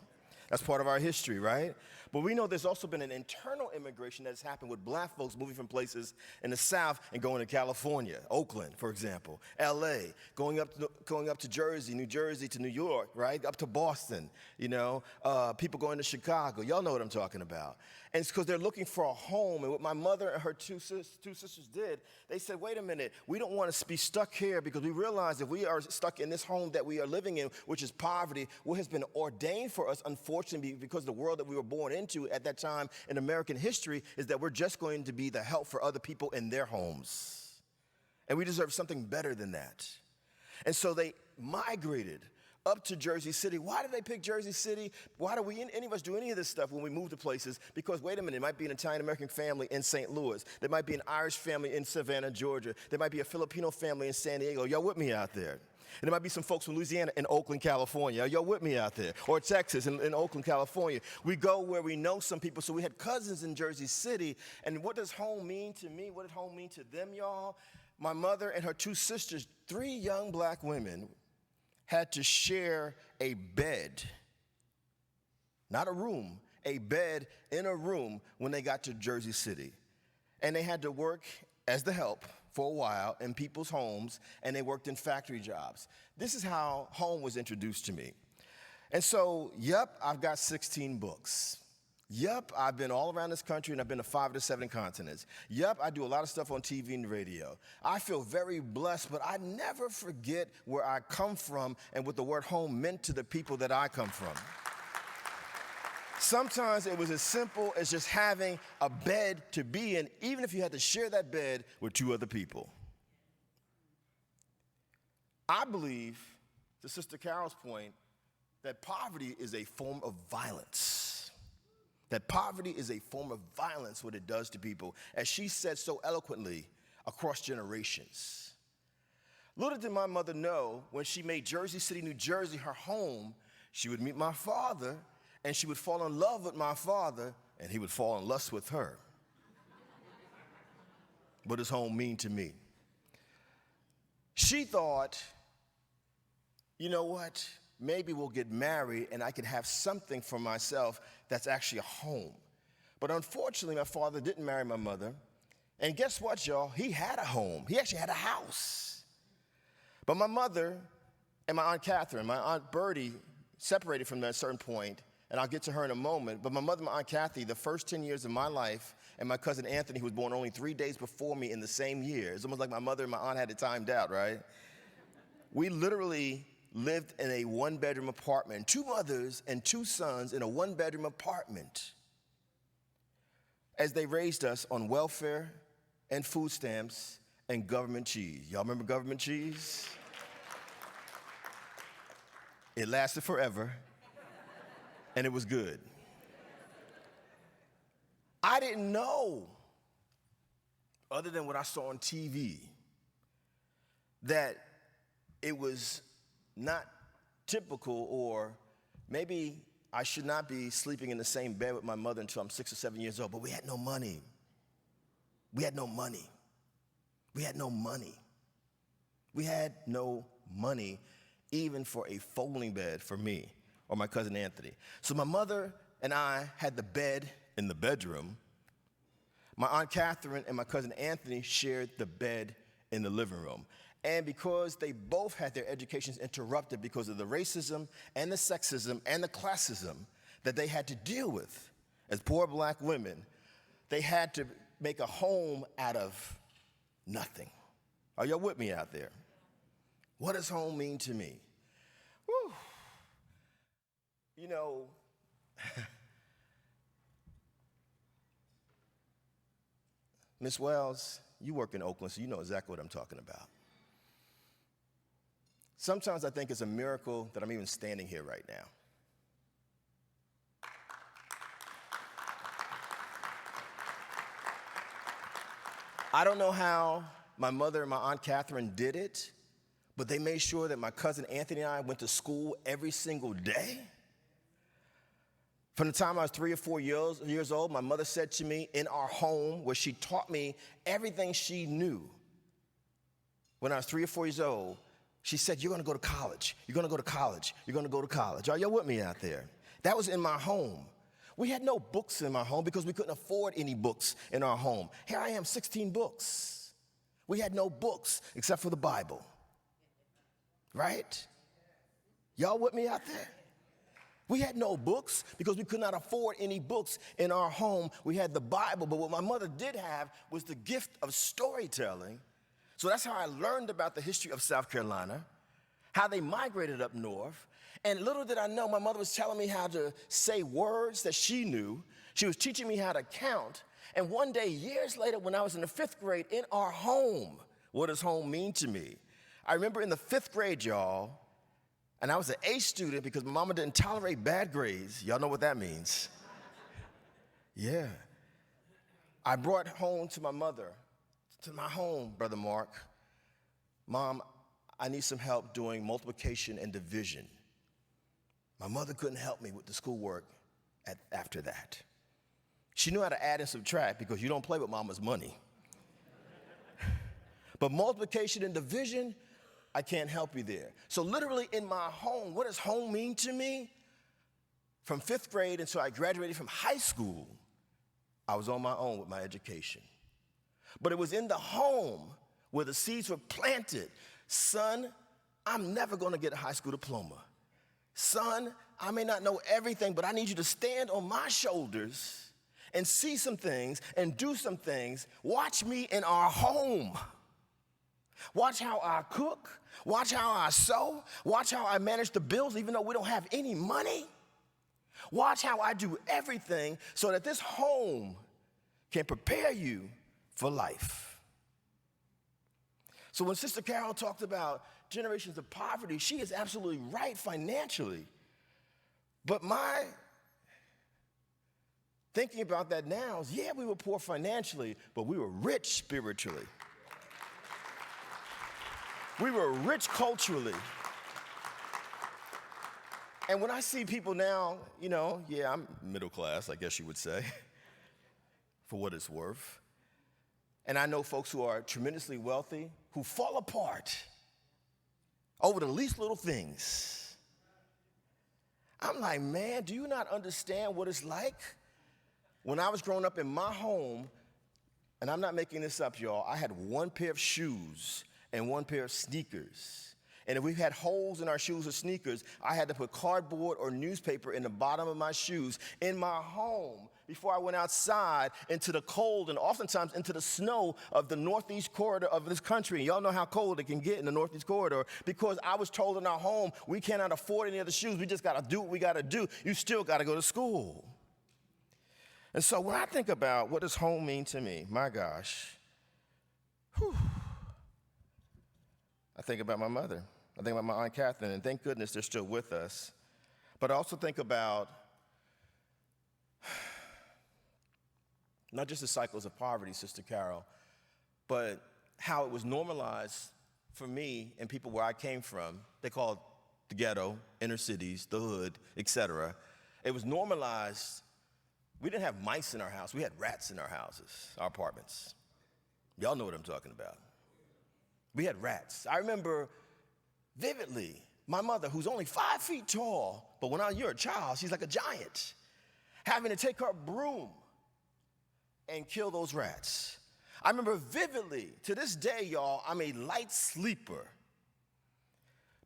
That's part of our history, right? But we know there's also been an internal immigration that's happened with black folks moving from places in the South and going to California, Oakland, for example, LA, going up to Jersey, New Jersey to New York, right? Up to Boston, people going to Chicago. Y'all know what I'm talking about. And it's because they're looking for a home. And what my mother and her two sisters did, they said, wait a minute, we don't want to be stuck here, because we realize if we are stuck in this home that we are living in, which is poverty, what has been ordained for us, unfortunately, because the world that we were born into at that time in American history, is that we're just going to be the help for other people in their homes. And we deserve something better than that. And so they migrated up to Jersey City. Why did they pick Jersey City? Why do any of us do any of this stuff when we move to places? Because, wait a minute, it might be an Italian-American family in St. Louis. There might be an Irish family in Savannah, Georgia. There might be a Filipino family in San Diego. Y'all with me out there? And there might be some folks from Louisiana in Oakland, California. Are y'all with me out there? Or Texas in Oakland, California. We go where we know some people. So we had cousins in Jersey City. And what does home mean to me? What did home mean to them, y'all? My mother and her 2 sisters, 3 young black women, had to share a bed, not a room, a bed in a room when they got to Jersey City. And they had to work as the help for a while in people's homes, and they worked in factory jobs. This is how home was introduced to me. And so, I've got 16 books. Yup, I've been all around this country and I've been to 5 to 7 continents. Yup, I do a lot of stuff on TV and radio. I feel very blessed, but I never forget where I come from and what the word home meant to the people that I come from. Sometimes it was as simple as just having a bed to be in, even if you had to share that bed with 2 other people. I believe, to Sister Carol's point, that poverty is a form of violence. That poverty is a form of violence, what it does to people, as she said so eloquently, across generations. Little did my mother know, when she made Jersey City, New Jersey her home, she would meet my father, and she would fall in love with my father, and he would fall in lust with her. What does home mean to me? She thought, you know what? Maybe we'll get married and I could have something for myself that's actually a home. But unfortunately, my father didn't marry my mother. And guess what, y'all? He had a home. He actually had a house. But my mother and my Aunt Catherine, my Aunt Bertie, separated from them at a certain point, and I'll get to her in a moment. But my mother and my Aunt Kathy, the first 10 years of my life, and my cousin Anthony, who was born only 3 days before me in the same year. It's almost like my mother and my aunt had it timed out, right? We literally lived in a 1-bedroom apartment, 2 mothers and 2 sons in a 1-bedroom apartment, as they raised us on welfare and food stamps and government cheese. Y'all remember government cheese? It lasted forever, and it was good. I didn't know, other than what I saw on TV, that it was not typical, or maybe I should not be sleeping in the same bed with my mother until I'm 6 or 7 years old, but we had no money. We had no money. We had no money. We had no money even for a folding bed for me or my cousin Anthony. So my mother and I had the bed in the bedroom. My Aunt Catherine and my cousin Anthony shared the bed in the living room. And because they both had their educations interrupted because of the racism and the sexism and the classism that they had to deal with as poor black women, they had to make a home out of nothing. Are y'all with me out there? What does home mean to me? Whew. You know, Miss Wells, you work in Oakland, so you know exactly what I'm talking about. Sometimes I think it's a miracle that I'm even standing here right now. I don't know how my mother and my Aunt Catherine did it, but they made sure that my cousin Anthony and I went to school every single day. From the time I was 3 or 4 years old, my mother said to me in our home, where she taught me everything she knew. When I was 3 or 4 years old, she said, you're gonna go to college. You're gonna go to college. You're gonna go to college. Are y'all with me out there? That was in my home. We had no books in my home because we couldn't afford any books in our home. Here I am, 16 books. We had no books except for the Bible. Right? Y'all with me out there? We had no books because we could not afford any books in our home. We had the Bible, but what my mother did have was the gift of storytelling. So that's how I learned about the history of South Carolina, how they migrated up north. And little did I know, my mother was telling me how to say words that she knew. She was teaching me how to count. And one day, years later, when I was in the 5th grade in our home, what does home mean to me? I remember in the 5th grade, y'all, and I was an A student because my mama didn't tolerate bad grades. Y'all know what that means. Yeah. I brought home to my mother, to my home, Brother Mark, Mom, I need some help doing multiplication and division. My mother couldn't help me with the schoolwork after that. She knew how to add and subtract because you don't play with mama's money. But multiplication and division, I can't help you there. So literally in my home, what does home mean to me? From 5th grade until I graduated from high school, I was on my own with my education. But it was in the home where the seeds were planted. Son, I'm never going to get a high school diploma. Son, I may not know everything, but I need you to stand on my shoulders and see some things and do some things. Watch me in our home. Watch how I cook. Watch how I sew. Watch how I manage the bills even though we don't have any money. Watch how I do everything so that this home can prepare you for life. So when Sister Carol talked about generations of poverty, she is absolutely right financially. But my thinking about that now is, yeah, we were poor financially, but we were rich spiritually. We were rich culturally. And when I see people now, yeah, I'm middle class, I guess you would say, for what it's worth. And I know folks who are tremendously wealthy who fall apart over the least little things. I'm like, man, do you not understand what it's like? When I was growing up in my home, and I'm not making this up, y'all, I had one pair of shoes and one pair of sneakers. And if we had holes in our shoes or sneakers, I had to put cardboard or newspaper in the bottom of my shoes in my home before I went outside into the cold and oftentimes into the snow of the northeast corridor of this country. And y'all know how cold it can get in the northeast corridor, because I was told in our home, we cannot afford any other shoes. We just got to do what we got to do. You still got to go to school. And so when I think about what does home mean to me, my gosh, I think about my mother. I think about my Aunt Catherine, and thank goodness they're still with us. But I also think about not just the cycles of poverty, Sister Carol, but how it was normalized for me and people where I came from. They call it the ghetto, inner cities, the hood, etc. It was normalized. We didn't have mice in our house. We had rats in our houses, our apartments. Y'all know what I'm talking about. We had rats. I remember vividly my mother, who's only 5 feet tall, but when you're a child, she's like a giant, having to take her broom and kill those rats. I remember vividly, to this day, y'all, I'm a light sleeper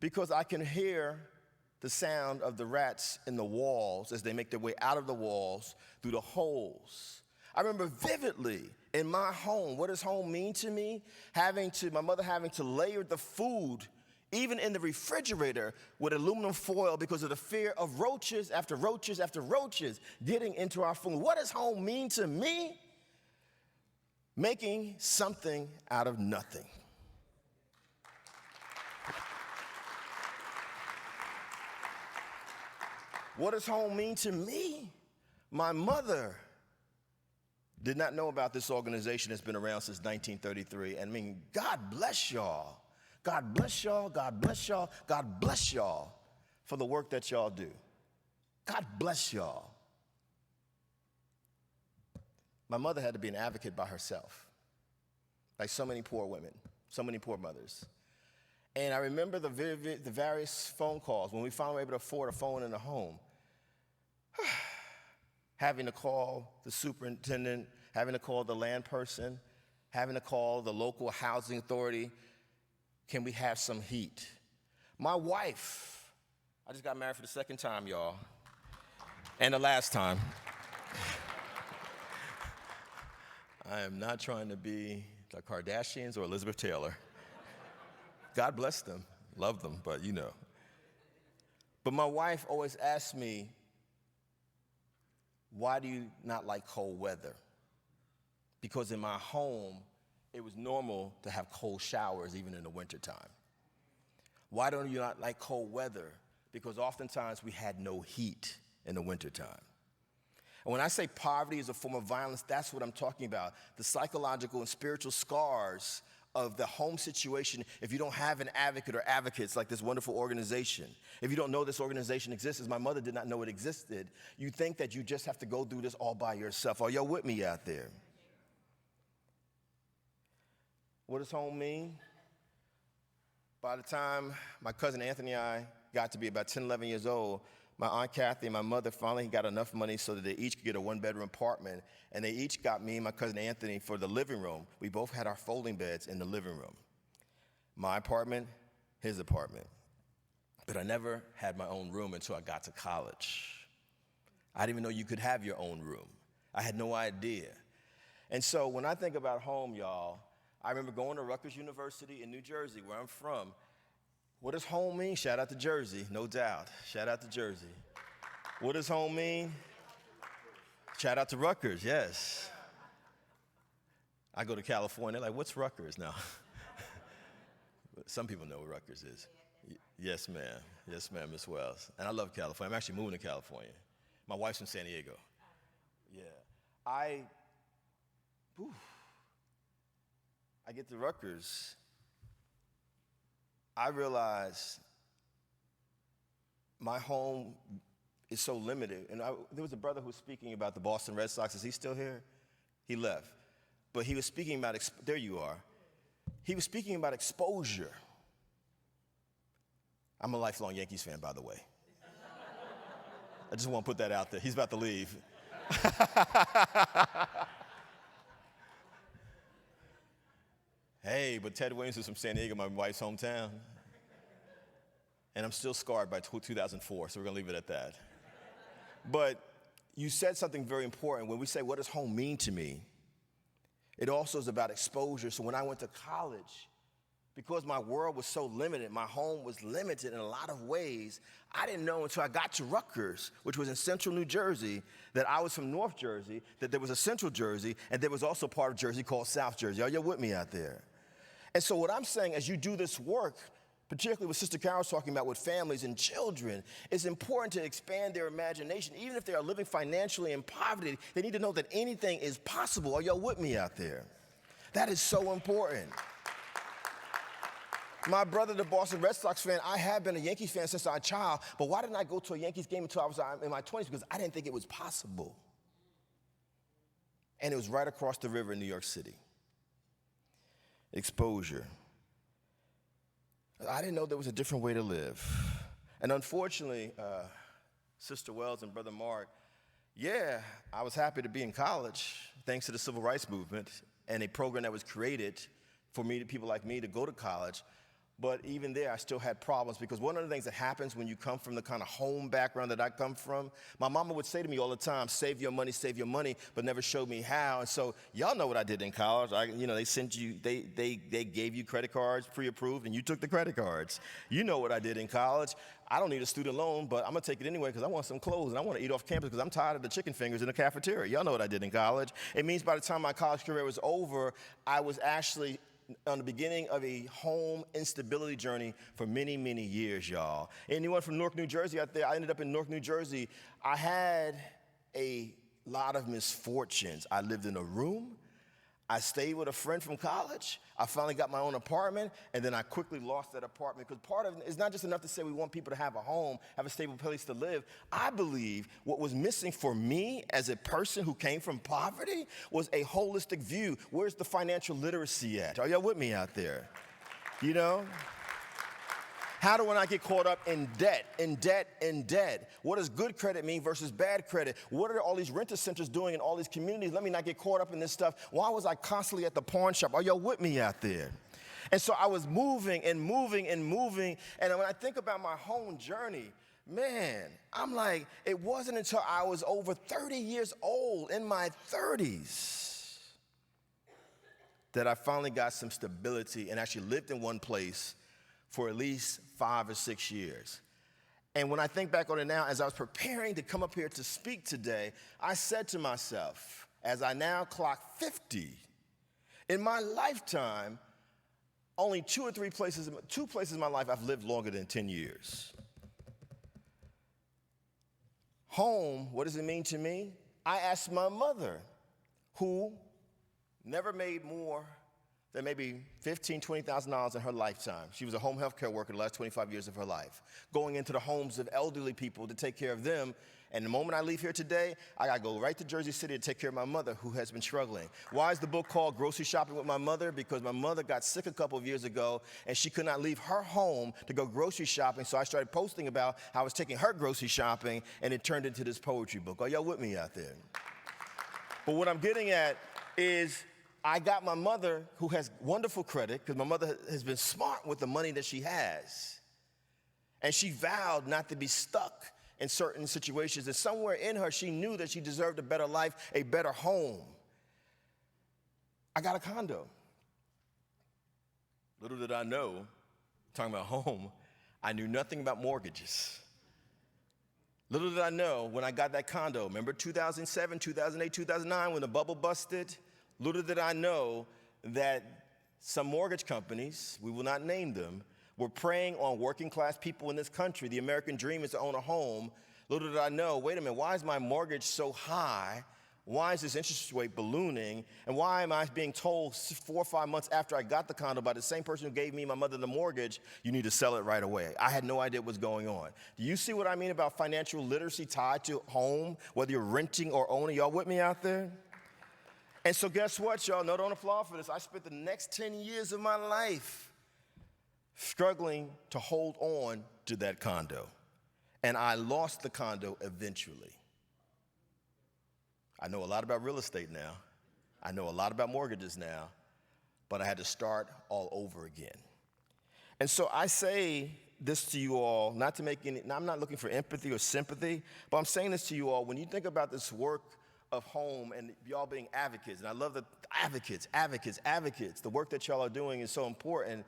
because I can hear the sound of the rats in the walls as they make their way out of the walls through the holes. I remember vividly in my home, what does home mean to me? My mother having to layer the food, even in the refrigerator, with aluminum foil because of the fear of roaches after roaches after roaches getting into our food. What does home mean to me? Making something out of nothing. What does home mean to me? My mother did not know about this organization that's been around since 1933. And I mean, God bless y'all. God bless y'all. God bless y'all. God bless y'all for the work that y'all do. God bless y'all. My mother had to be an advocate by herself, like so many poor women, so many poor mothers. And I remember the various phone calls when we finally were able to afford a phone in the home. Having to call the superintendent, having to call the land person, having to call the local housing authority. Can we have some heat? My wife, I just got married for the second time, y'all, and the last time. I am not trying to be the Kardashians or Elizabeth Taylor. God bless them, love them, but you know. But my wife always asked me, why do you not like cold weather? Because in my home, it was normal to have cold showers even in the wintertime. Why don't you not like cold weather? Because oftentimes we had no heat in the wintertime. And when I say poverty is a form of violence, that's what I'm talking about. The psychological and spiritual scars of the home situation if you don't have an advocate or advocates like this wonderful organization. If you don't know this organization exists, as my mother did not know it existed, you think that you just have to go through this all by yourself. Are y'all with me out there? What does home mean? By the time my cousin Anthony and I got to be about 10, 11 years old, my Aunt Kathy and my mother finally got enough money so that they each could get a one-bedroom apartment, and they each got me and my cousin Anthony for the living room. We both had our folding beds in the living room. My apartment, his apartment. But I never had my own room until I got to college. I didn't even know you could have your own room. I had no idea. And so when I think about home, y'all, I remember going to Rutgers University in New Jersey, where I'm from. What does home mean? Shout out to Jersey, no doubt. Shout out to Jersey. What does home mean? Shout out to Rutgers, yes. I go to California, like, what's Rutgers now? Some people know what Rutgers is. Yes, ma'am. Yes, ma'am, Miss Wells. And I love California. I'm actually moving to California. My wife's from San Diego. Yeah. I get to Rutgers. I realize my home is so limited. And there was a brother who was speaking about the Boston Red Sox. Is he still here? He left. But he was speaking about, there you are. He was speaking about exposure. I'm a lifelong Yankees fan, by the way. I just want to put that out there. He's about to leave. Hey, but Ted Williams is from San Diego, my wife's hometown. And I'm still scarred by 2004, so we're going to leave it at that. But you said something very important. When we say, what does home mean to me? It also is about exposure. So when I went to college, because my world was so limited, my home was limited in a lot of ways, I didn't know until I got to Rutgers, which was in central New Jersey, that I was from North Jersey, that there was a central Jersey, and there was also part of Jersey called South Jersey. Are you with me out there? And so what I'm saying, as you do this work, particularly what Sister Carol's talking about with families and children, it's important to expand their imagination. Even if they are living financially in poverty, they need to know that anything is possible. Are y'all with me out there? That is so important. My brother, the Boston Red Sox fan, I have been a Yankees fan since I was a child, but why didn't I go to a Yankees game until I was in my 20s? Because I didn't think it was possible. And it was right across the river in New York City. Exposure. I didn't know there was a different way to live. And unfortunately, Sister Wells and Brother Mark, yeah, I was happy to be in college thanks to the Civil Rights Movement and a program that was created for people like me to go to college. But even there, I still had problems because one of the things that happens when you come from the kind of home background that I come from, my mama would say to me all the time, save your money, but never showed me how. And so y'all know what I did in college. They sent you, they gave you credit cards pre-approved, and you took the credit cards. You know what I did in college. I don't need a student loan, but I'm going to take it anyway because I want some clothes and I want to eat off campus because I'm tired of the chicken fingers in the cafeteria. Y'all know what I did in college. It means by the time my college career was over, I was actually on the beginning of a home instability journey for many, many years, y'all. Anyone from Newark, New Jersey out there? I ended up in Newark, New Jersey. I had a lot of misfortunes. I lived in a room. I stayed with a friend from college. I finally got my own apartment, and then I quickly lost that apartment because part of it is not just enough to say we want people to have a home, have a stable place to live. I believe what was missing for me as a person who came from poverty was a holistic view. Where's the financial literacy at? Are y'all with me out there? You know? How do I not get caught up in debt? What does good credit mean versus bad credit? What are all these renter centers doing in all these communities? Let me not get caught up in this stuff. Why was I constantly at the pawn shop? Are y'all with me out there? And so I was moving. And when I think about my home journey, man, I'm like, it wasn't until I was over 30 years old, in my 30s, that I finally got some stability and actually lived in one place for at least 5 or 6 years. And when I think back on it now, as I was preparing to come up here to speak today, I said to myself, as I now clock 50, in my lifetime, only two places in my life I've lived longer than 10 years. Home, what does it mean to me? I asked my mother, who never made more than maybe $15,000, $20,000 in her lifetime. She was a home health care worker the last 25 years of her life, going into the homes of elderly people to take care of them. And the moment I leave here today, I gotta go right to Jersey City to take care of my mother, who has been struggling. Why is the book called Grocery Shopping with My Mother? Because my mother got sick a couple of years ago, and she could not leave her home to go grocery shopping, so I started posting about how I was taking her grocery shopping, and it turned into this poetry book. Are y'all with me out there? But what I'm getting at is, I got my mother, who has wonderful credit, because my mother has been smart with the money that she has. And she vowed not to be stuck in certain situations. And somewhere in her, she knew that she deserved a better life, a better home. I got a condo. Little did I know, talking about home, I knew nothing about mortgages. Little did I know when I got that condo, remember 2007, 2008, 2009 when the bubble busted? Little did I know that some mortgage companies, we will not name them, were preying on working class people in this country. The American dream is to own a home. Little did I know, wait a minute, why is my mortgage so high? Why is this interest rate ballooning? And why am I being told 4 or 5 months after I got the condo by the same person who gave me, my mother, the mortgage, you need to sell it right away? I had no idea what was going on. Do you see what I mean about financial literacy tied to home, whether you're renting or owning? Y'all with me out there? And so guess what, y'all? No, don't applaud for this. I spent the next 10 years of my life struggling to hold on to that condo. And I lost the condo eventually. I know a lot about real estate now. I know a lot about mortgages now, but I had to start all over again. And so I say this to you all, not to make any, I'm not looking for empathy or sympathy, but I'm saying this to you all. When you think about this work of home and y'all being advocates, and I love the advocates, the work that y'all are doing is so important.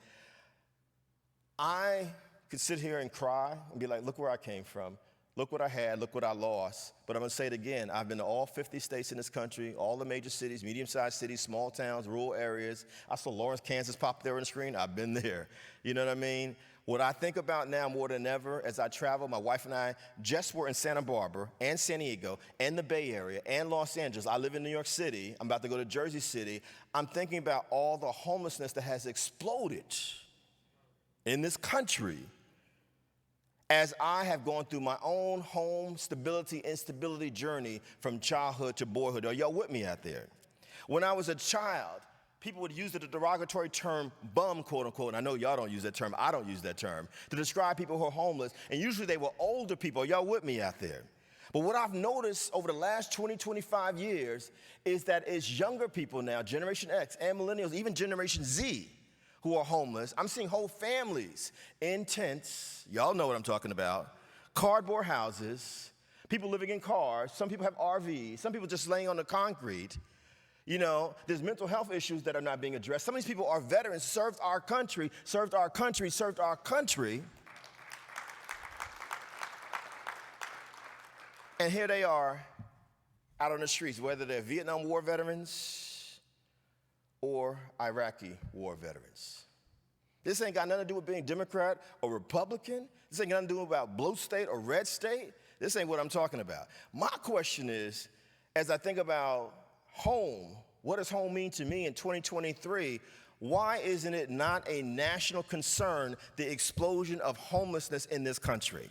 I could sit here and cry and be like, look where I came from. Look what I had, look what I lost. But I'm gonna say it again, I've been to all 50 states in this country, all the major cities, medium-sized cities, small towns, rural areas. I saw Lawrence, Kansas pop there on the screen, I've been there. You know what I mean? What I think about now more than ever as I travel, my wife and I just were in Santa Barbara and San Diego and the Bay Area and Los Angeles. I live in New York City, I'm about to go to Jersey City. I'm thinking about all the homelessness that has exploded in this country as I have gone through my own home stability, instability journey from childhood to boyhood. Are y'all with me out there? When I was a child, people would use the derogatory term bum, quote unquote, and I know y'all don't use that term, I don't use that term, to describe people who are homeless, and usually they were older people. Are y'all with me out there? But what I've noticed over the last 20, 25 years is that it's younger people now, Generation X and millennials, even Generation Z, who are homeless. I'm seeing whole families in tents, y'all know what I'm talking about, cardboard houses, people living in cars, some people have RVs, some people just laying on the concrete. You know, there's mental health issues that are not being addressed. Some of these people are veterans, served our country. And here they are out on the streets, whether they're Vietnam War veterans or Iraqi war veterans. This ain't got nothing to do with being Democrat or Republican. This ain't got nothing to do about blue state or red state. This ain't what I'm talking about. My question is, as I think about home, what does home mean to me in 2023? Why isn't it not a national concern, the explosion of homelessness in this country?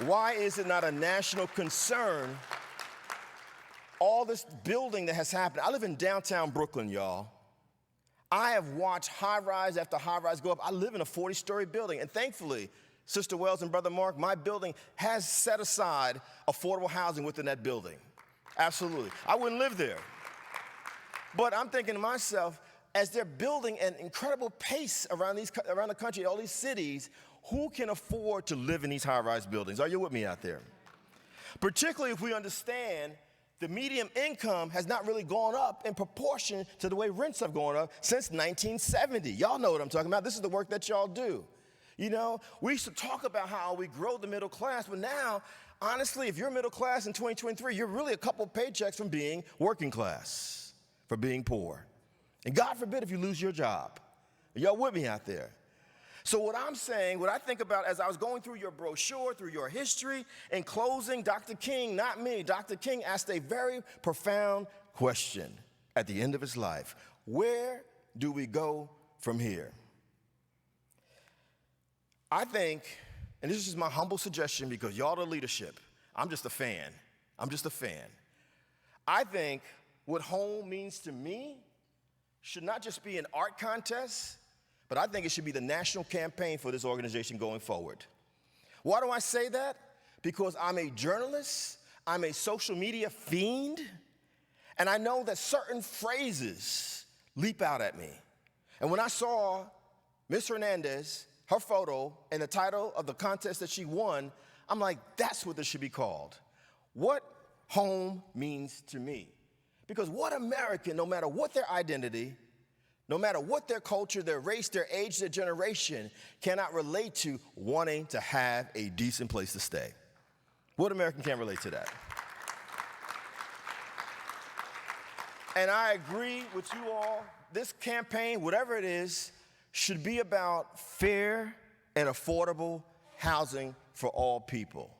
Why is it not a national concern? All this building that has happened. I live in downtown Brooklyn, y'all. I have watched high-rise after high-rise go up. I live in a 40-story building, and thankfully, Sister Wells and Brother Mark, my building has set aside affordable housing within that building. Absolutely. I wouldn't live there. But I'm thinking to myself, as they're building an incredible pace around the country, all these cities, who can afford to live in these high-rise buildings? Are you with me out there? Particularly if we understand the median income has not really gone up in proportion to the way rents have gone up since 1970. Y'all know what I'm talking about. This is the work that y'all do. You know, we used to talk about how we grow the middle class, but now, honestly, if you're middle class in 2023, you're really a couple paychecks from being working class, from being poor. And God forbid if you lose your job. Are y'all with me out there? So what I'm saying, what I think about as I was going through your brochure, through your history, in closing, Dr. King, not me, Dr. King asked a very profound question at the end of his life. Where do we go from here? I think, and this is my humble suggestion because y'all the leadership, I'm just a fan. I think what home means to me should not just be an art contest, but I think it should be the national campaign for this organization going forward. Why do I say that? Because I'm a journalist, I'm a social media fiend, and I know that certain phrases leap out at me. And when I saw Ms. Hernandez her photo, and the title of the contest that she won, I'm like, that's what this should be called. What home means to me. Because what American, no matter what their identity, no matter what their culture, their race, their age, their generation, cannot relate to wanting to have a decent place to stay? What American can't relate to that? And I agree with you all. This campaign, whatever it is, should be about fair and affordable housing for all people.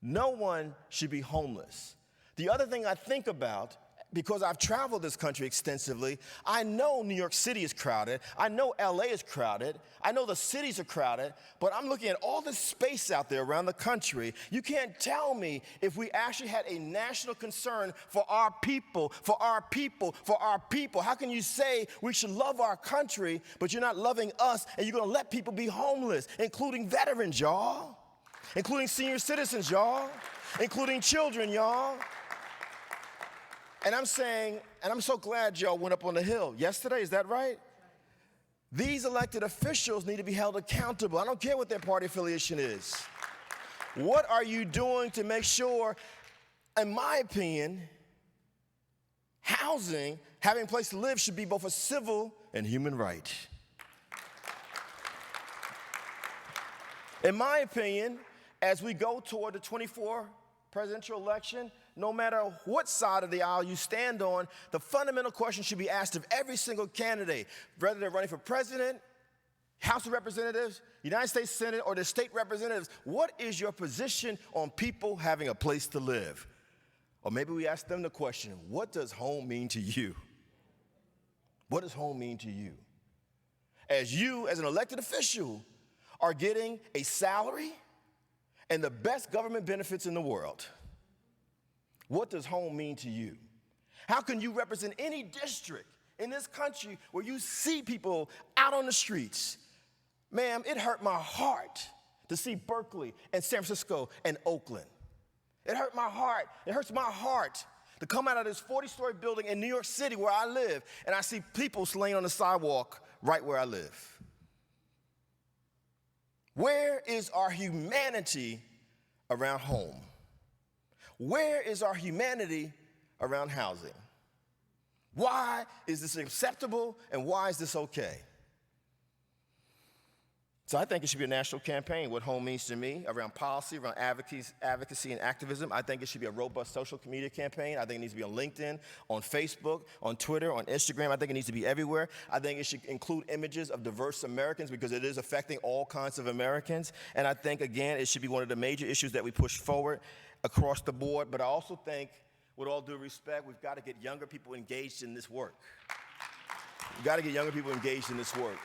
No one should be homeless. The other thing I think about, because I've traveled this country extensively, I know New York City is crowded. I know LA is crowded. I know the cities are crowded, but I'm looking at all this space out there around the country. You can't tell me if we actually had a national concern for our people, for our people, for our people. How can you say we should love our country, but you're not loving us, and you're gonna let people be homeless, including veterans, y'all, including senior citizens, y'all, including children, y'all? And I'm saying, and I'm so glad y'all went up on the Hill yesterday, is that right? These elected officials need to be held accountable. I don't care what their party affiliation is. What are you doing to make sure, in my opinion, housing, having a place to live, should be both a civil and human right? In my opinion, as we go toward the 24 presidential election, no matter what side of the aisle you stand on, the fundamental question should be asked of every single candidate, whether they're running for president, House of Representatives, United States Senate, or the state representatives. What is your position on people having a place to live? Or maybe we ask them the question, what does home mean to you? What does home mean to you? As you, as an elected official, are getting a salary and the best government benefits in the world, what does home mean to you? How can you represent any district in this country where you see people out on the streets? Ma'am, it hurt my heart to see Berkeley and San Francisco and Oakland. It hurt my heart. It hurts my heart to come out of this 40-story building in New York City where I live, and I see people laying on the sidewalk right where I live. Where is our humanity around home? Where is our humanity around housing? Why is this acceptable, and why is this okay? So I think it should be a national campaign, what home means to me, around policy, around advocacy and activism. I think it should be a robust social media campaign. I think it needs to be on LinkedIn, on Facebook, on Twitter, on Instagram. I think it needs to be everywhere. I think it should include images of diverse Americans because it is affecting all kinds of Americans. And I think, again, it should be one of the major issues that we push forward across the board. But I also think, with all due respect, we've got to get younger people engaged in this work. We've got to get younger people engaged in this work.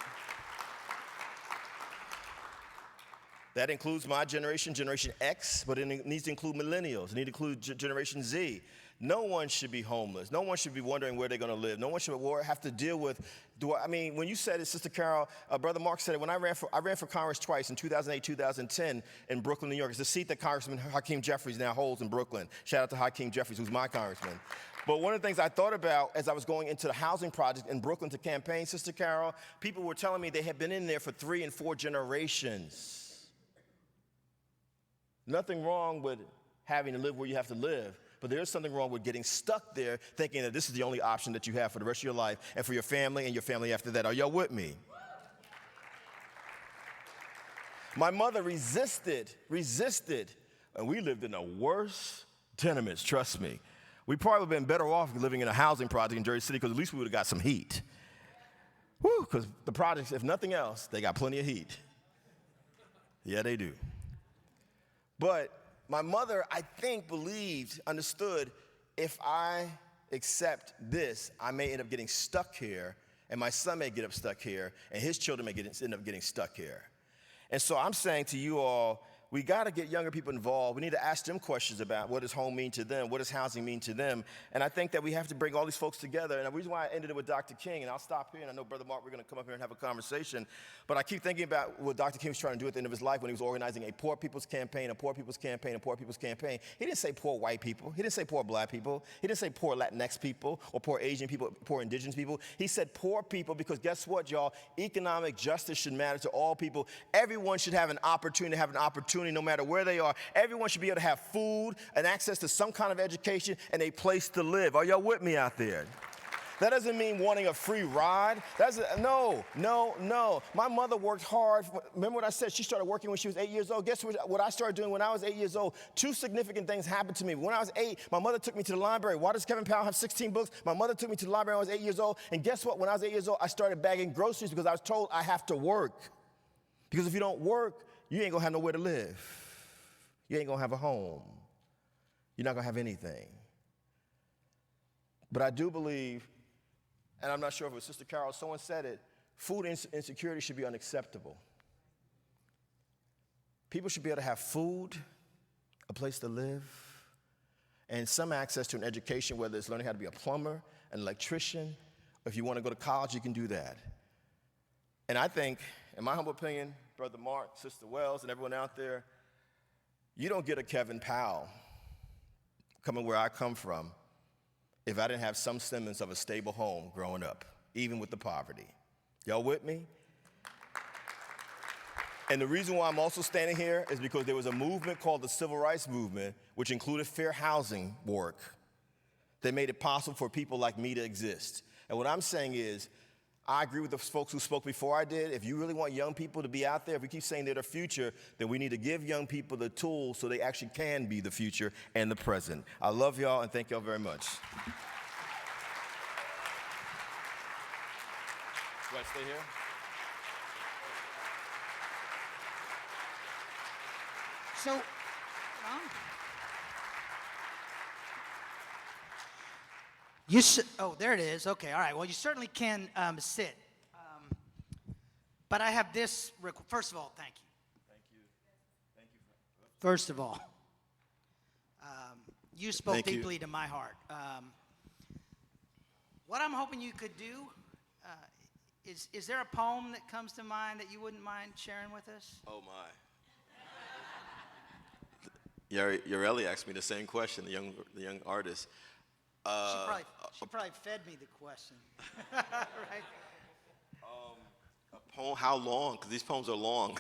That includes my generation, Generation X, but it needs to include millennials. It needs to include Generation Z. No one should be homeless. No one should be wondering where they're going to live. No one should have to deal with, when you said it, Sister Carol, Brother Mark said it, when I ran for Congress twice in 2008, 2010 in Brooklyn, New York. It's the seat that Congressman Hakeem Jeffries now holds in Brooklyn. Shout out to Hakeem Jeffries, who's my congressman. But one of the things I thought about as I was going into the housing project in Brooklyn to campaign, Sister Carol, people were telling me they had been in there for 3 and 4 generations. Nothing wrong with having to live where you have to live, but there is something wrong with getting stuck there thinking that this is the only option that you have for the rest of your life and for your family and your family after that. Are y'all with me? My mother resisted, and we lived in the worst tenements, trust me. We probably would have been better off living in a housing project in Jersey City because at least we would have got some heat. Woo, because the projects, if nothing else, they got plenty of heat. Yeah, they do. But my mother, I think, understood, if I accept this, I may end up getting stuck here, and my son may get stuck here, and his children may end up getting stuck here. And so I'm saying to you all, we got to get younger people involved. We need to ask them questions about what does home mean to them, what does housing mean to them. And I think that we have to bring all these folks together. And the reason why I ended it with Dr. King, and I'll stop here, and I know Brother Mark, we're going to come up here and have a conversation, but I keep thinking about what Dr. King was trying to do at the end of his life when he was organizing a poor people's campaign, a poor people's campaign, a poor people's campaign. He didn't say poor white people. He didn't say poor black people. He didn't say poor Latinx people or poor Asian people, poor indigenous people. He said poor people because guess what, y'all? Economic justice should matter to all people. Everyone should have an opportunity no matter where they are. Everyone should be able to have food and access to some kind of education and a place to live. Are y'all with me out there? That doesn't mean wanting a free ride. No. My mother worked hard. Remember what I said? She started working when she was 8 years old. Guess what I started doing when I was 8 years old? Two significant things happened to me. When I was 8, my mother took me to the library. Why does Kevin Powell have 16 books? My mother took me to the library when I was 8 years old. And guess what? When I was 8 years old, I started bagging groceries because I was told I have to work. Because if you don't work, you ain't going to have nowhere to live. You ain't going to have a home. You're not going to have anything. But I do believe, and I'm not sure if it was Sister Carol, someone said it, food insecurity should be unacceptable. People should be able to have food, a place to live, and some access to an education, whether it's learning how to be a plumber, an electrician, or if you want to go to college, you can do that. And I think, in my humble opinion, Brother Mark, Sister Wells, and everyone out there, you don't get a Kevin Powell coming where I come from if I didn't have some semblance of a stable home growing up, even with the poverty. Y'all with me? And the reason why I'm also standing here is because there was a movement called the Civil Rights Movement, which included fair housing work that made it possible for people like me to exist. And what I'm saying is, I agree with the folks who spoke before I did. If you really want young people to be out there, if we keep saying they're the future, then we need to give young people the tools so they actually can be the future and the present. I love y'all and thank y'all very much. Do I stay here? So, oh, there it is. Okay, all right. Well, you certainly can sit. But I have this. First of all, thank you. Thank you. First of all, you spoke deeply to my heart. What I'm hoping you could do is there a poem that comes to mind that you wouldn't mind sharing with us? Oh, my. Yareli asked me the same question, the young artist. She probably fed me the question, right? A poem, how long? Because these poems are long.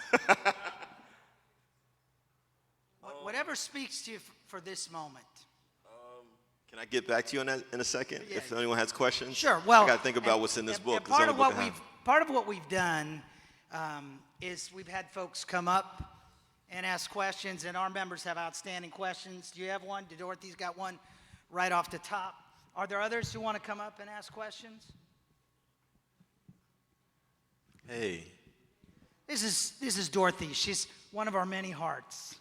Whatever speaks to you for this moment. Can I get back to you on that in a second? Yeah. If anyone has questions? Sure. Well, I got to think about what's in this book. Part of what we've done is we've had folks come up and ask questions, and our members have outstanding questions. Do you have one? Dorothy's got one right off the top. Are there others who want to come up and ask questions? Hey. This is Dorothy. She's one of our many hearts.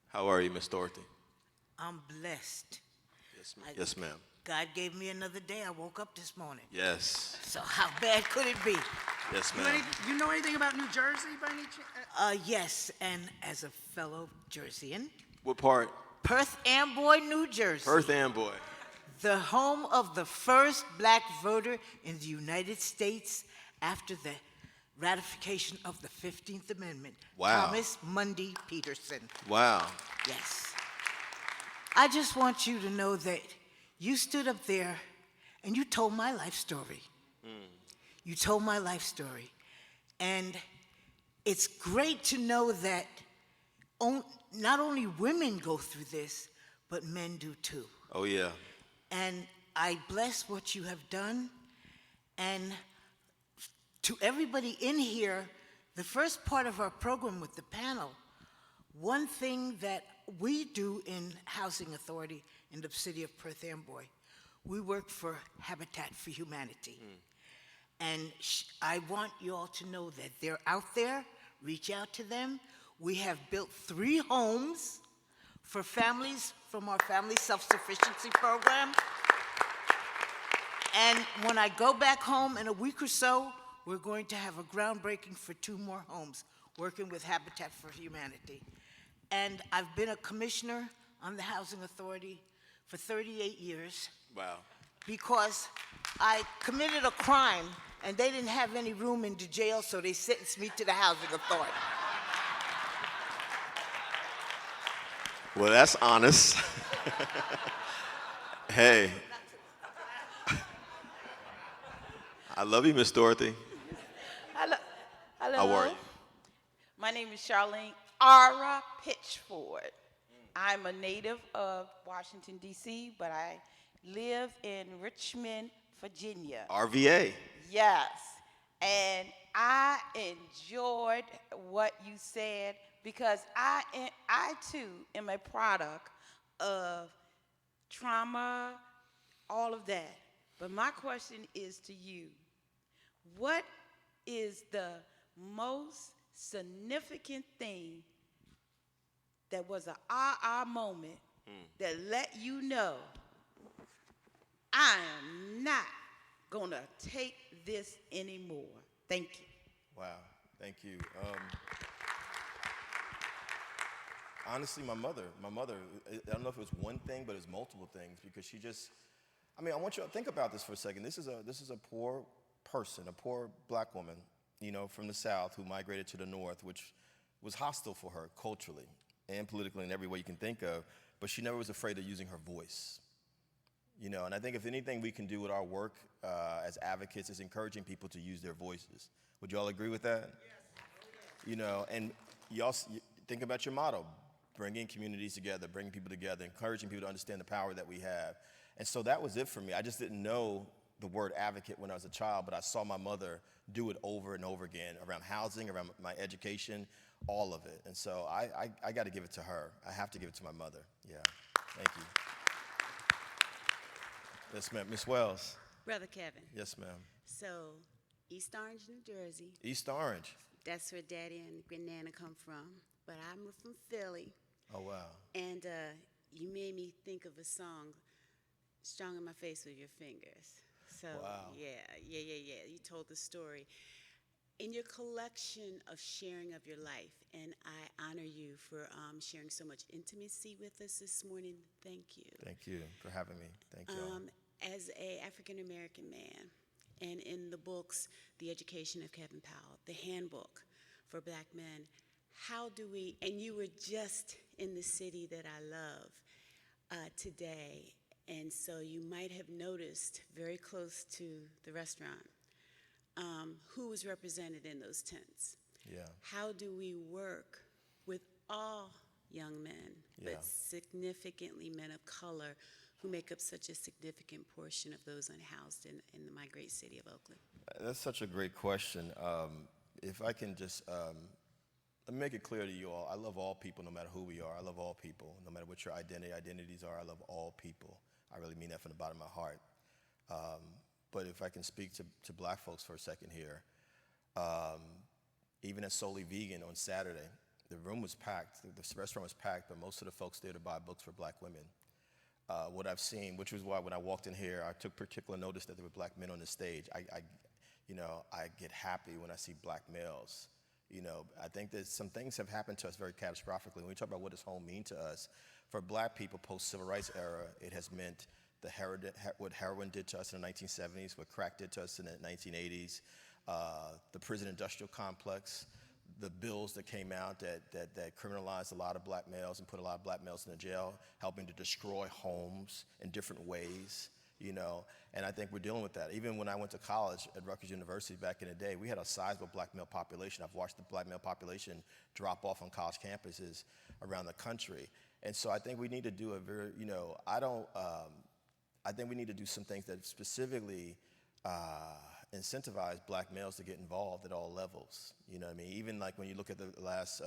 How are you, Miss Dorothy? I'm blessed. Yes, ma'am. God gave me another day. I woke up this morning. Yes. So how bad could it be? Yes, ma'am. You know anything about New Jersey by any chance? Yes, and as a fellow Jerseyan. What part? Perth Amboy, New Jersey. Perth Amboy. The home of the first black voter in the United States after the ratification of the 15th Amendment. Wow. Thomas Mundy Peterson. Wow. Yes. I just want you to know that you stood up there and you told my life story. You told my life story. And it's great to know that not only women go through this, but men do too. Oh, yeah. And I bless what you have done. And to everybody in here, the first part of our program with the panel, one thing that we do in Housing Authority in the city of Perth Amboy, we work for Habitat for Humanity. And I want you all to know that they're out there. Reach out to them. We have built 3 homes for families from our Family Self-Sufficiency Program. And when I go back home in a week or so, we're going to have a groundbreaking for 2 more homes, working with Habitat for Humanity. And I've been a commissioner on the Housing Authority for 38 years Wow. because I committed a crime and they didn't have any room in the jail, so they sentenced me to the Housing Authority. Well, that's honest. Hey. I love you, Miss Dorothy. Hello. Hello. How are you? My name is Charlene Ara Pitchford. I'm a native of Washington, D.C., but I live in Richmond, Virginia. RVA. Yes. And I enjoyed what you said because I too am a product of trauma, all of that. But my question is to you, what is the most significant thing that was an aha moment that let you know I am not gonna take this anymore? Thank you. Wow, thank you. Honestly, my mother, I don't know if it was one thing, but it was multiple things because she just, I mean, I want you to think about this for a second. This is a poor person, a poor black woman, you know, from the South who migrated to the North, which was hostile for her culturally and politically in every way you can think of, but she never was afraid of using her voice. You know, and I think if anything we can do with our work as advocates is encouraging people to use their voices. Would you all agree with that? Yes. You know, and you also think about your motto, bringing communities together, bringing people together, encouraging people to understand the power that we have. And so that was it for me. I just didn't know the word advocate when I was a child, but I saw my mother do it over and over again around housing, around my education, all of it. And so I got to give it to her. I have to give it to my mother. Yeah, thank you. Yes, ma'am. Miss Wells. Brother Kevin. Yes, ma'am. So, East Orange, New Jersey. East Orange. That's where Daddy and Granana come from. But I'm from Philly. Oh, wow. And you made me think of a song, Strong in My Face with Your Fingers. So, wow. Yeah. You told the story. In your collection of sharing of your life, and I honor you for sharing so much intimacy with us this morning. Thank you. Thank you for having me. Thank you. As a African-American man, and in the books, The Education of Kevin Powell, the handbook for black men, how do we, and you were just in the city that I love today, and so you might have noticed very close to the restaurant who was represented in those tents. Yeah. How do we work with all young men, but significantly men of color who make up such a significant portion of those unhoused in my great city of Oakland? That's such a great question. If I can just let me make it clear to you all, I love all people no matter who we are. I love all people, no matter what your identities are. I love all people. I really mean that from the bottom of my heart. But if I can speak to black folks for a second here, even at Solely Vegan on Saturday, the room was packed, the restaurant was packed, but most of the folks there to buy books for black women. What I've seen, which was why when I walked in here, I took particular notice that there were black men on the stage. I get happy when I see black males. You know, I think that some things have happened to us very catastrophically. When we talk about what does home mean to us, for black people post-civil rights era, it has meant what heroin did to us in the 1970s, what crack did to us in the 1980s, the prison industrial complex, the bills that came out that criminalized a lot of black males and put a lot of black males in the jail, helping to destroy homes in different ways, you know, and I think we're dealing with that. Even when I went to college at Rutgers University back in the day, we had a sizable black male population. I've watched the black male population drop off on college campuses around the country. And so I think we need to do a very, you know, I think we need to do some things that specifically incentivize black males to get involved at all levels. You know what I mean? Even like when you look at the last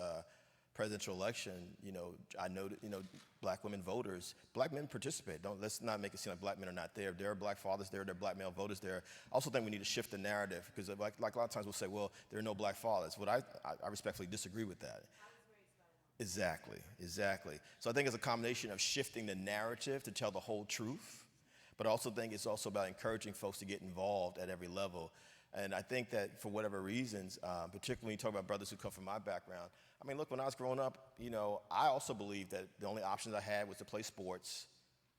presidential election, you know, I know that, you know, black women voters, black men participate. Let's not make it seem like black men are not there. There are black fathers there, there are black male voters there. I also think we need to shift the narrative because like a lot of times we'll say, well, there are no black fathers. What I respectfully disagree with that. Exactly. So I think it's a combination of shifting the narrative to tell the whole truth, But I also think it's also about encouraging folks to get involved at every level. And I think that for whatever reasons, particularly when you talk about brothers who come from my background, I mean, look, when I was growing up, you know, I also believed that the only options I had was to play sports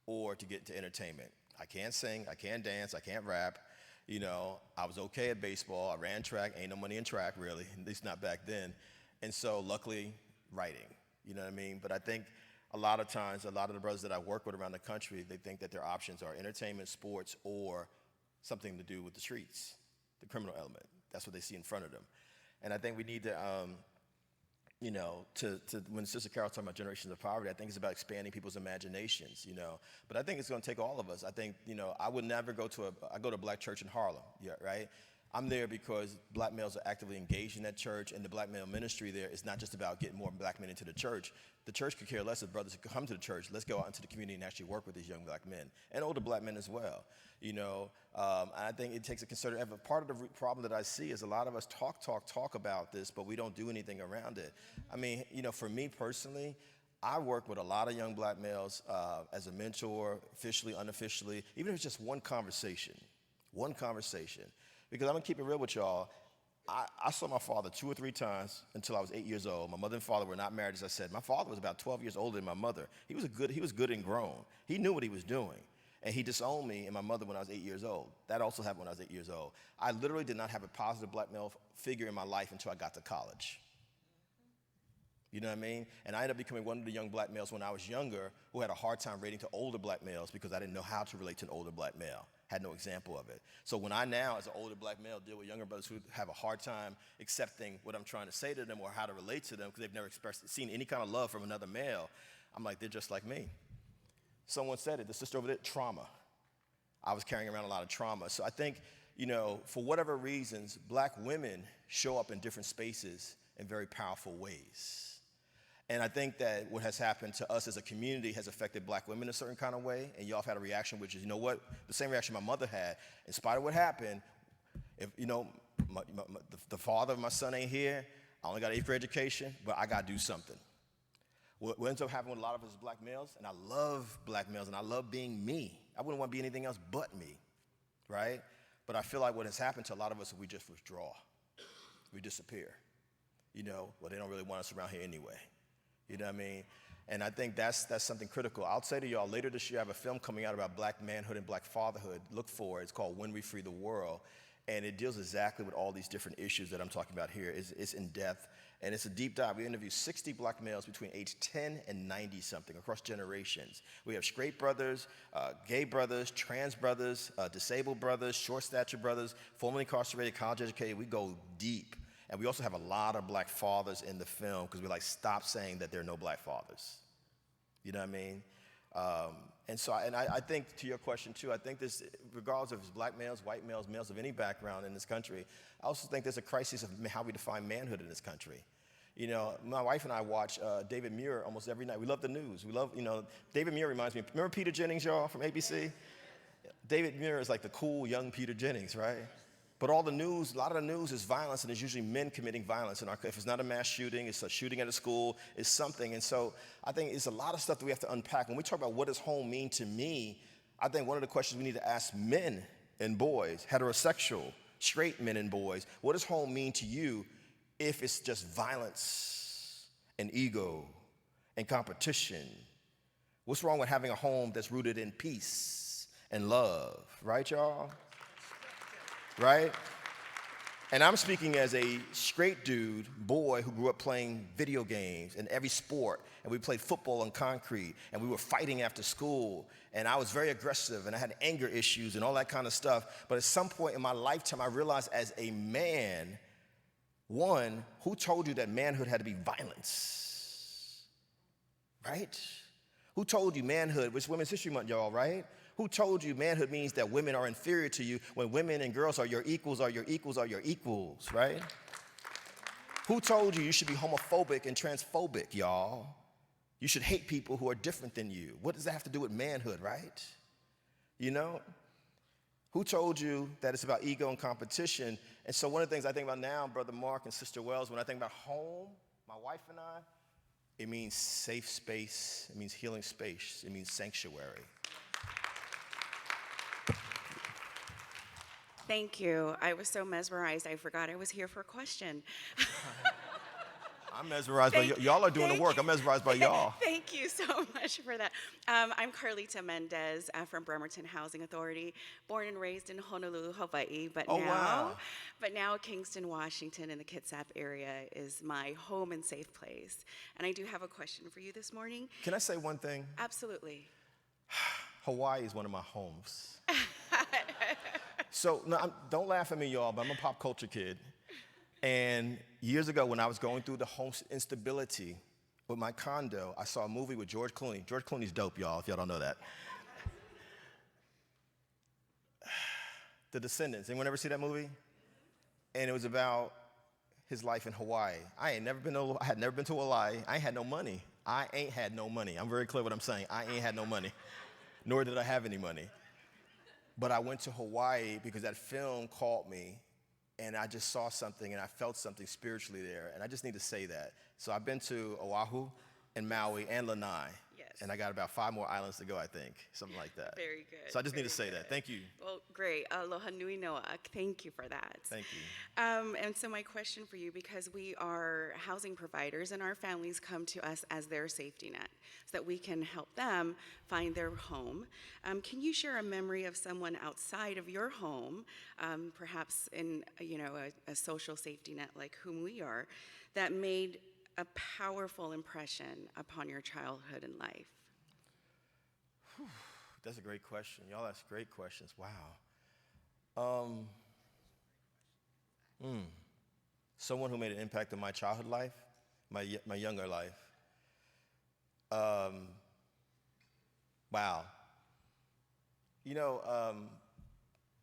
or to get into entertainment. I can't sing, I can't dance, I can't rap. You know, I was okay at baseball. I ran track. Ain't no money in track, really, at least not back then. And so, luckily, writing. You know what I mean? But I think a lot of times, a lot of the brothers that I work with around the country, they think that their options are entertainment, sports, or something to do with the streets, the criminal element. That's what they see in front of them. And I think we need to, you know, when Sister Carol's talking about generations of poverty, I think it's about expanding people's imaginations, you know. But I think it's going to take all of us. I think, you know, I would never go to I go to a black church in Harlem, yeah, right? I'm there because black males are actively engaged in that church, and the black male ministry there is not just about getting more black men into the church. The church could care less if brothers could come to the church. Let's go out into the community and actually work with these young black men and older black men as well. You know, and I think it takes a concerted effort. Part of the problem that I see is a lot of us talk about this, but we don't do anything around it. I mean, you know, for me personally, I work with a lot of young black males as a mentor, officially, unofficially, even if it's just one conversation. Because I'm gonna keep it real with y'all. I saw my father 2 or 3 times until I was 8 years old. My mother and father were not married, as I said. My father was about 12 years older than my mother. He was good and grown. He knew what he was doing. And he disowned me and my mother when I was 8 years old. That also happened when I was 8 years old. I literally did not have a positive black male figure in my life until I got to college. You know what I mean? And I ended up becoming one of the young black males when I was younger who had a hard time relating to older black males because I didn't know how to relate to an older black male. Had no example of it. So when I now, as an older black male, deal with younger brothers who have a hard time accepting what I'm trying to say to them or how to relate to them because they've never seen any kind of love from another male, I'm like, they're just like me. Someone said it, the sister over there, trauma. I was carrying around a lot of trauma. So I think, you know, for whatever reasons, black women show up in different spaces in very powerful ways. And I think that what has happened to us as a community has affected black women a certain kind of way, and y'all have had a reaction, which is, you know what, the same reaction my mother had. In spite of what happened, if, you know, the father of my son ain't here, I only got an 8th grade education, but I got to do something. What ends up happening with a lot of us as black males, and I love black males, and I love being me. I wouldn't want to be anything else but me, right? But I feel like what has happened to a lot of us is we just withdraw. We disappear. You know, well, they don't really want us around here anyway. You know what I mean? And I think that's something critical. I'll say to y'all, later this year, I have a film coming out about black manhood and black fatherhood. Look for it. It's called When We Free the World. And it deals exactly with all these different issues that I'm talking about here. It's in depth, and it's a deep dive. We interview 60 black males between age 10 and 90-something across generations. We have straight brothers, gay brothers, trans brothers, disabled brothers, short-stature brothers, formerly incarcerated, college-educated. We go deep. And we also have a lot of black fathers in the film because we're like, stop saying that there are no black fathers. You know what I mean? And so I think, to your question too, I think this, regardless of it's black males, white males, males of any background in this country, I also think there's a crisis of how we define manhood in this country. You know, my wife and I watch David Muir almost every night. We love the news. We love, you know, David Muir reminds me, remember Peter Jennings, y'all, from ABC? David Muir is like the cool young Peter Jennings, right? But all the news, a lot of the news is violence, and it's usually men committing violence. And if it's not a mass shooting, it's a shooting at a school, it's something. And so I think it's a lot of stuff that we have to unpack. When we talk about what does home mean to me, I think one of the questions we need to ask men and boys, heterosexual, straight men and boys, what does home mean to you if it's just violence and ego and competition? What's wrong with having a home that's rooted in peace and love, right, y'all? Right? And I'm speaking as a straight dude, boy, who grew up playing video games in every sport, and we played football on concrete, and we were fighting after school, and I was very aggressive, and I had anger issues and all that kind of stuff. But at some point in my lifetime, I realized as a man, one, who told you that manhood had to be violence? Right? Who told you manhood? It's Women's History Month, y'all, right? Who told you manhood means that women are inferior to you when women and girls are your equals, right? Who told you should be homophobic and transphobic, y'all? You should hate people who are different than you. What does that have to do with manhood, right? You know? Who told you that it's about ego and competition? And so one of the things I think about now, Brother Mark and Sister Wells, when I think about home, my wife and I, it means safe space, it means healing space, it means sanctuary. Thank you. I was so mesmerized, I forgot I was here for a question. I'm mesmerized by y'all are doing the work. I'm mesmerized by y'all. Thank you so much for that. I'm Carlita Mendez from Bremerton Housing Authority, born and raised in Honolulu, Hawaii, but now Kingston, Washington, in the Kitsap area is my home and safe place. And I do have a question for you this morning. Can I say one thing? Absolutely. Hawaii is one of my homes. So no, don't laugh at me, y'all, but I'm a pop culture kid. And years ago, when I was going through the home instability with my condo, I saw a movie with George Clooney. George Clooney's dope, y'all, if y'all don't know that. The Descendants. Anyone ever see that movie? And it was about his life in Hawaii. I had never been to Hawaii. I ain't had no money. I ain't had no money. I'm very clear what I'm saying. I ain't had no money, nor did I have any money. But I went to Hawaii because that film caught me, and I just saw something, and I felt something spiritually there, and I just need to say that. So I've been to Oahu and Maui and Lanai, and I got about 5 more islands to go, I think, something like that. Very good. So I just need to say that. Thank you. Well, great. Aloha nui noa. Thank you for that. Thank you. And so my question for you, because we are housing providers and our families come to us as their safety net so that we can help them find their home, can you share a memory of someone outside of your home, perhaps in a social safety net like whom we are, that made a powerful impression upon your childhood and life? Whew, that's a great question. Y'all ask great questions. Wow. Someone who made an impact on my childhood life, my younger life. Wow.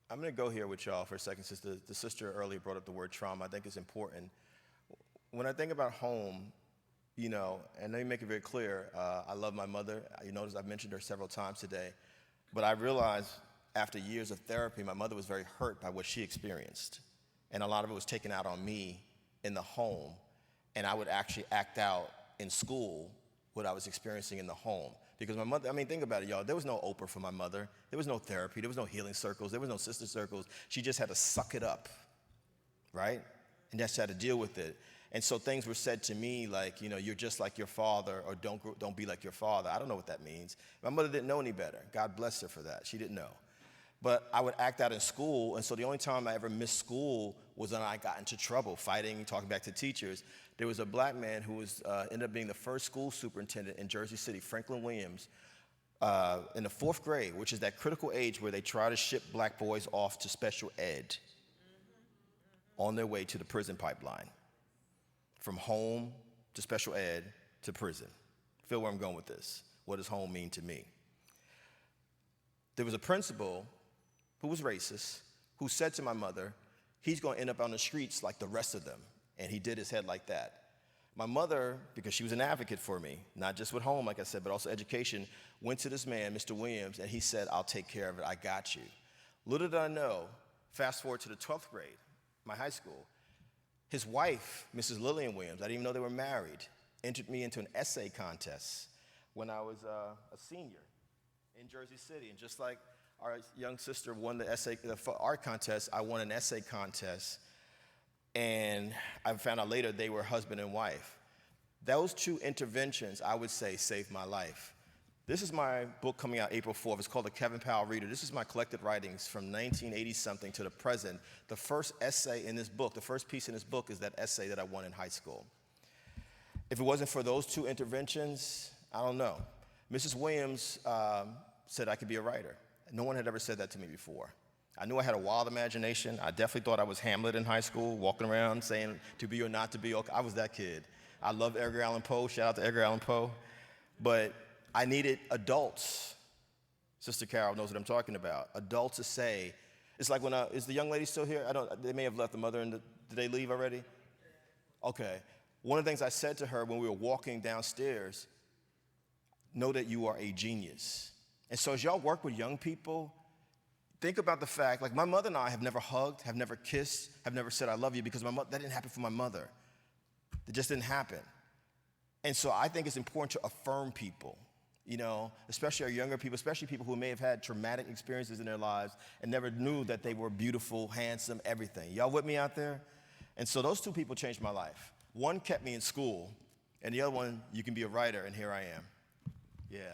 I'm going to go here with y'all for a second, since the sister earlier brought up the word trauma. I think it's important. When I think about home, and let me make it very clear, I love my mother. You notice I've mentioned her several times today. But I realized after years of therapy, my mother was very hurt by what she experienced. And a lot of it was taken out on me in the home. And I would actually act out in school what I was experiencing in the home. Because my mother, think about it, y'all. There was no Oprah for my mother. There was no therapy. There was no healing circles. There was no sister circles. She just had to suck it up, right? And just had to deal with it. And so things were said to me like, you're just like your father, or don't be like your father. I don't know what that means. My mother didn't know any better. God bless her for that. She didn't know. But I would act out in school, and so the only time I ever missed school was when I got into trouble, fighting, talking back to teachers. There was a black man who ended up being the first school superintendent in Jersey City, Franklin Williams, in the 4th grade, which is that critical age where they try to ship black boys off to special ed on their way to the prison pipeline. From home to special ed to prison. Feel where I'm going with this. What does home mean to me? There was a principal who was racist who said to my mother, he's going to end up on the streets like the rest of them. And he did his head like that. My mother, because she was an advocate for me, not just with home, like I said, but also education, went to this man, Mr. Williams, and he said, I'll take care of it. I got you. Little did I know, fast forward to the 12th grade, my high school, his wife, Mrs. Lillian Williams, I didn't even know they were married, entered me into an essay contest when I was a senior in Jersey City. And just like our young sister won the art contest, I won an essay contest. And I found out later they were husband and wife. Those 2 interventions, I would say, saved my life. This is my book coming out April 4th. It's called The Kevin Powell Reader. This is my collected writings from 1980-something to the present. The first essay in this book, the first piece in this book is that essay that I won in high school. If it wasn't for those 2 interventions, I don't know. Mrs. Williams said I could be a writer. No one had ever said that to me before. I knew I had a wild imagination. I definitely thought I was Hamlet in high school, walking around saying to be or not to be. Okay, I was that kid. I love Edgar Allan Poe. Shout out to Edgar Allan Poe. But I needed adults. Sister Carol knows what I'm talking about. Adults to say. It's like when is the young lady still here? They may have left the mother. Did they leave already? Okay. One of the things I said to her when we were walking downstairs, know that you are a genius. And so as y'all work with young people, think about the fact, like my mother and I have never hugged, have never kissed, have never said I love you because that didn't happen for my mother. It just didn't happen. And so I think it's important to affirm people, You know, especially our younger people, especially people who may have had traumatic experiences in their lives and never knew that they were beautiful, handsome, everything. Y'all with me out there? And so those two people changed my life. One kept me in school, and the other one, you can be a writer, and here I am. Yeah.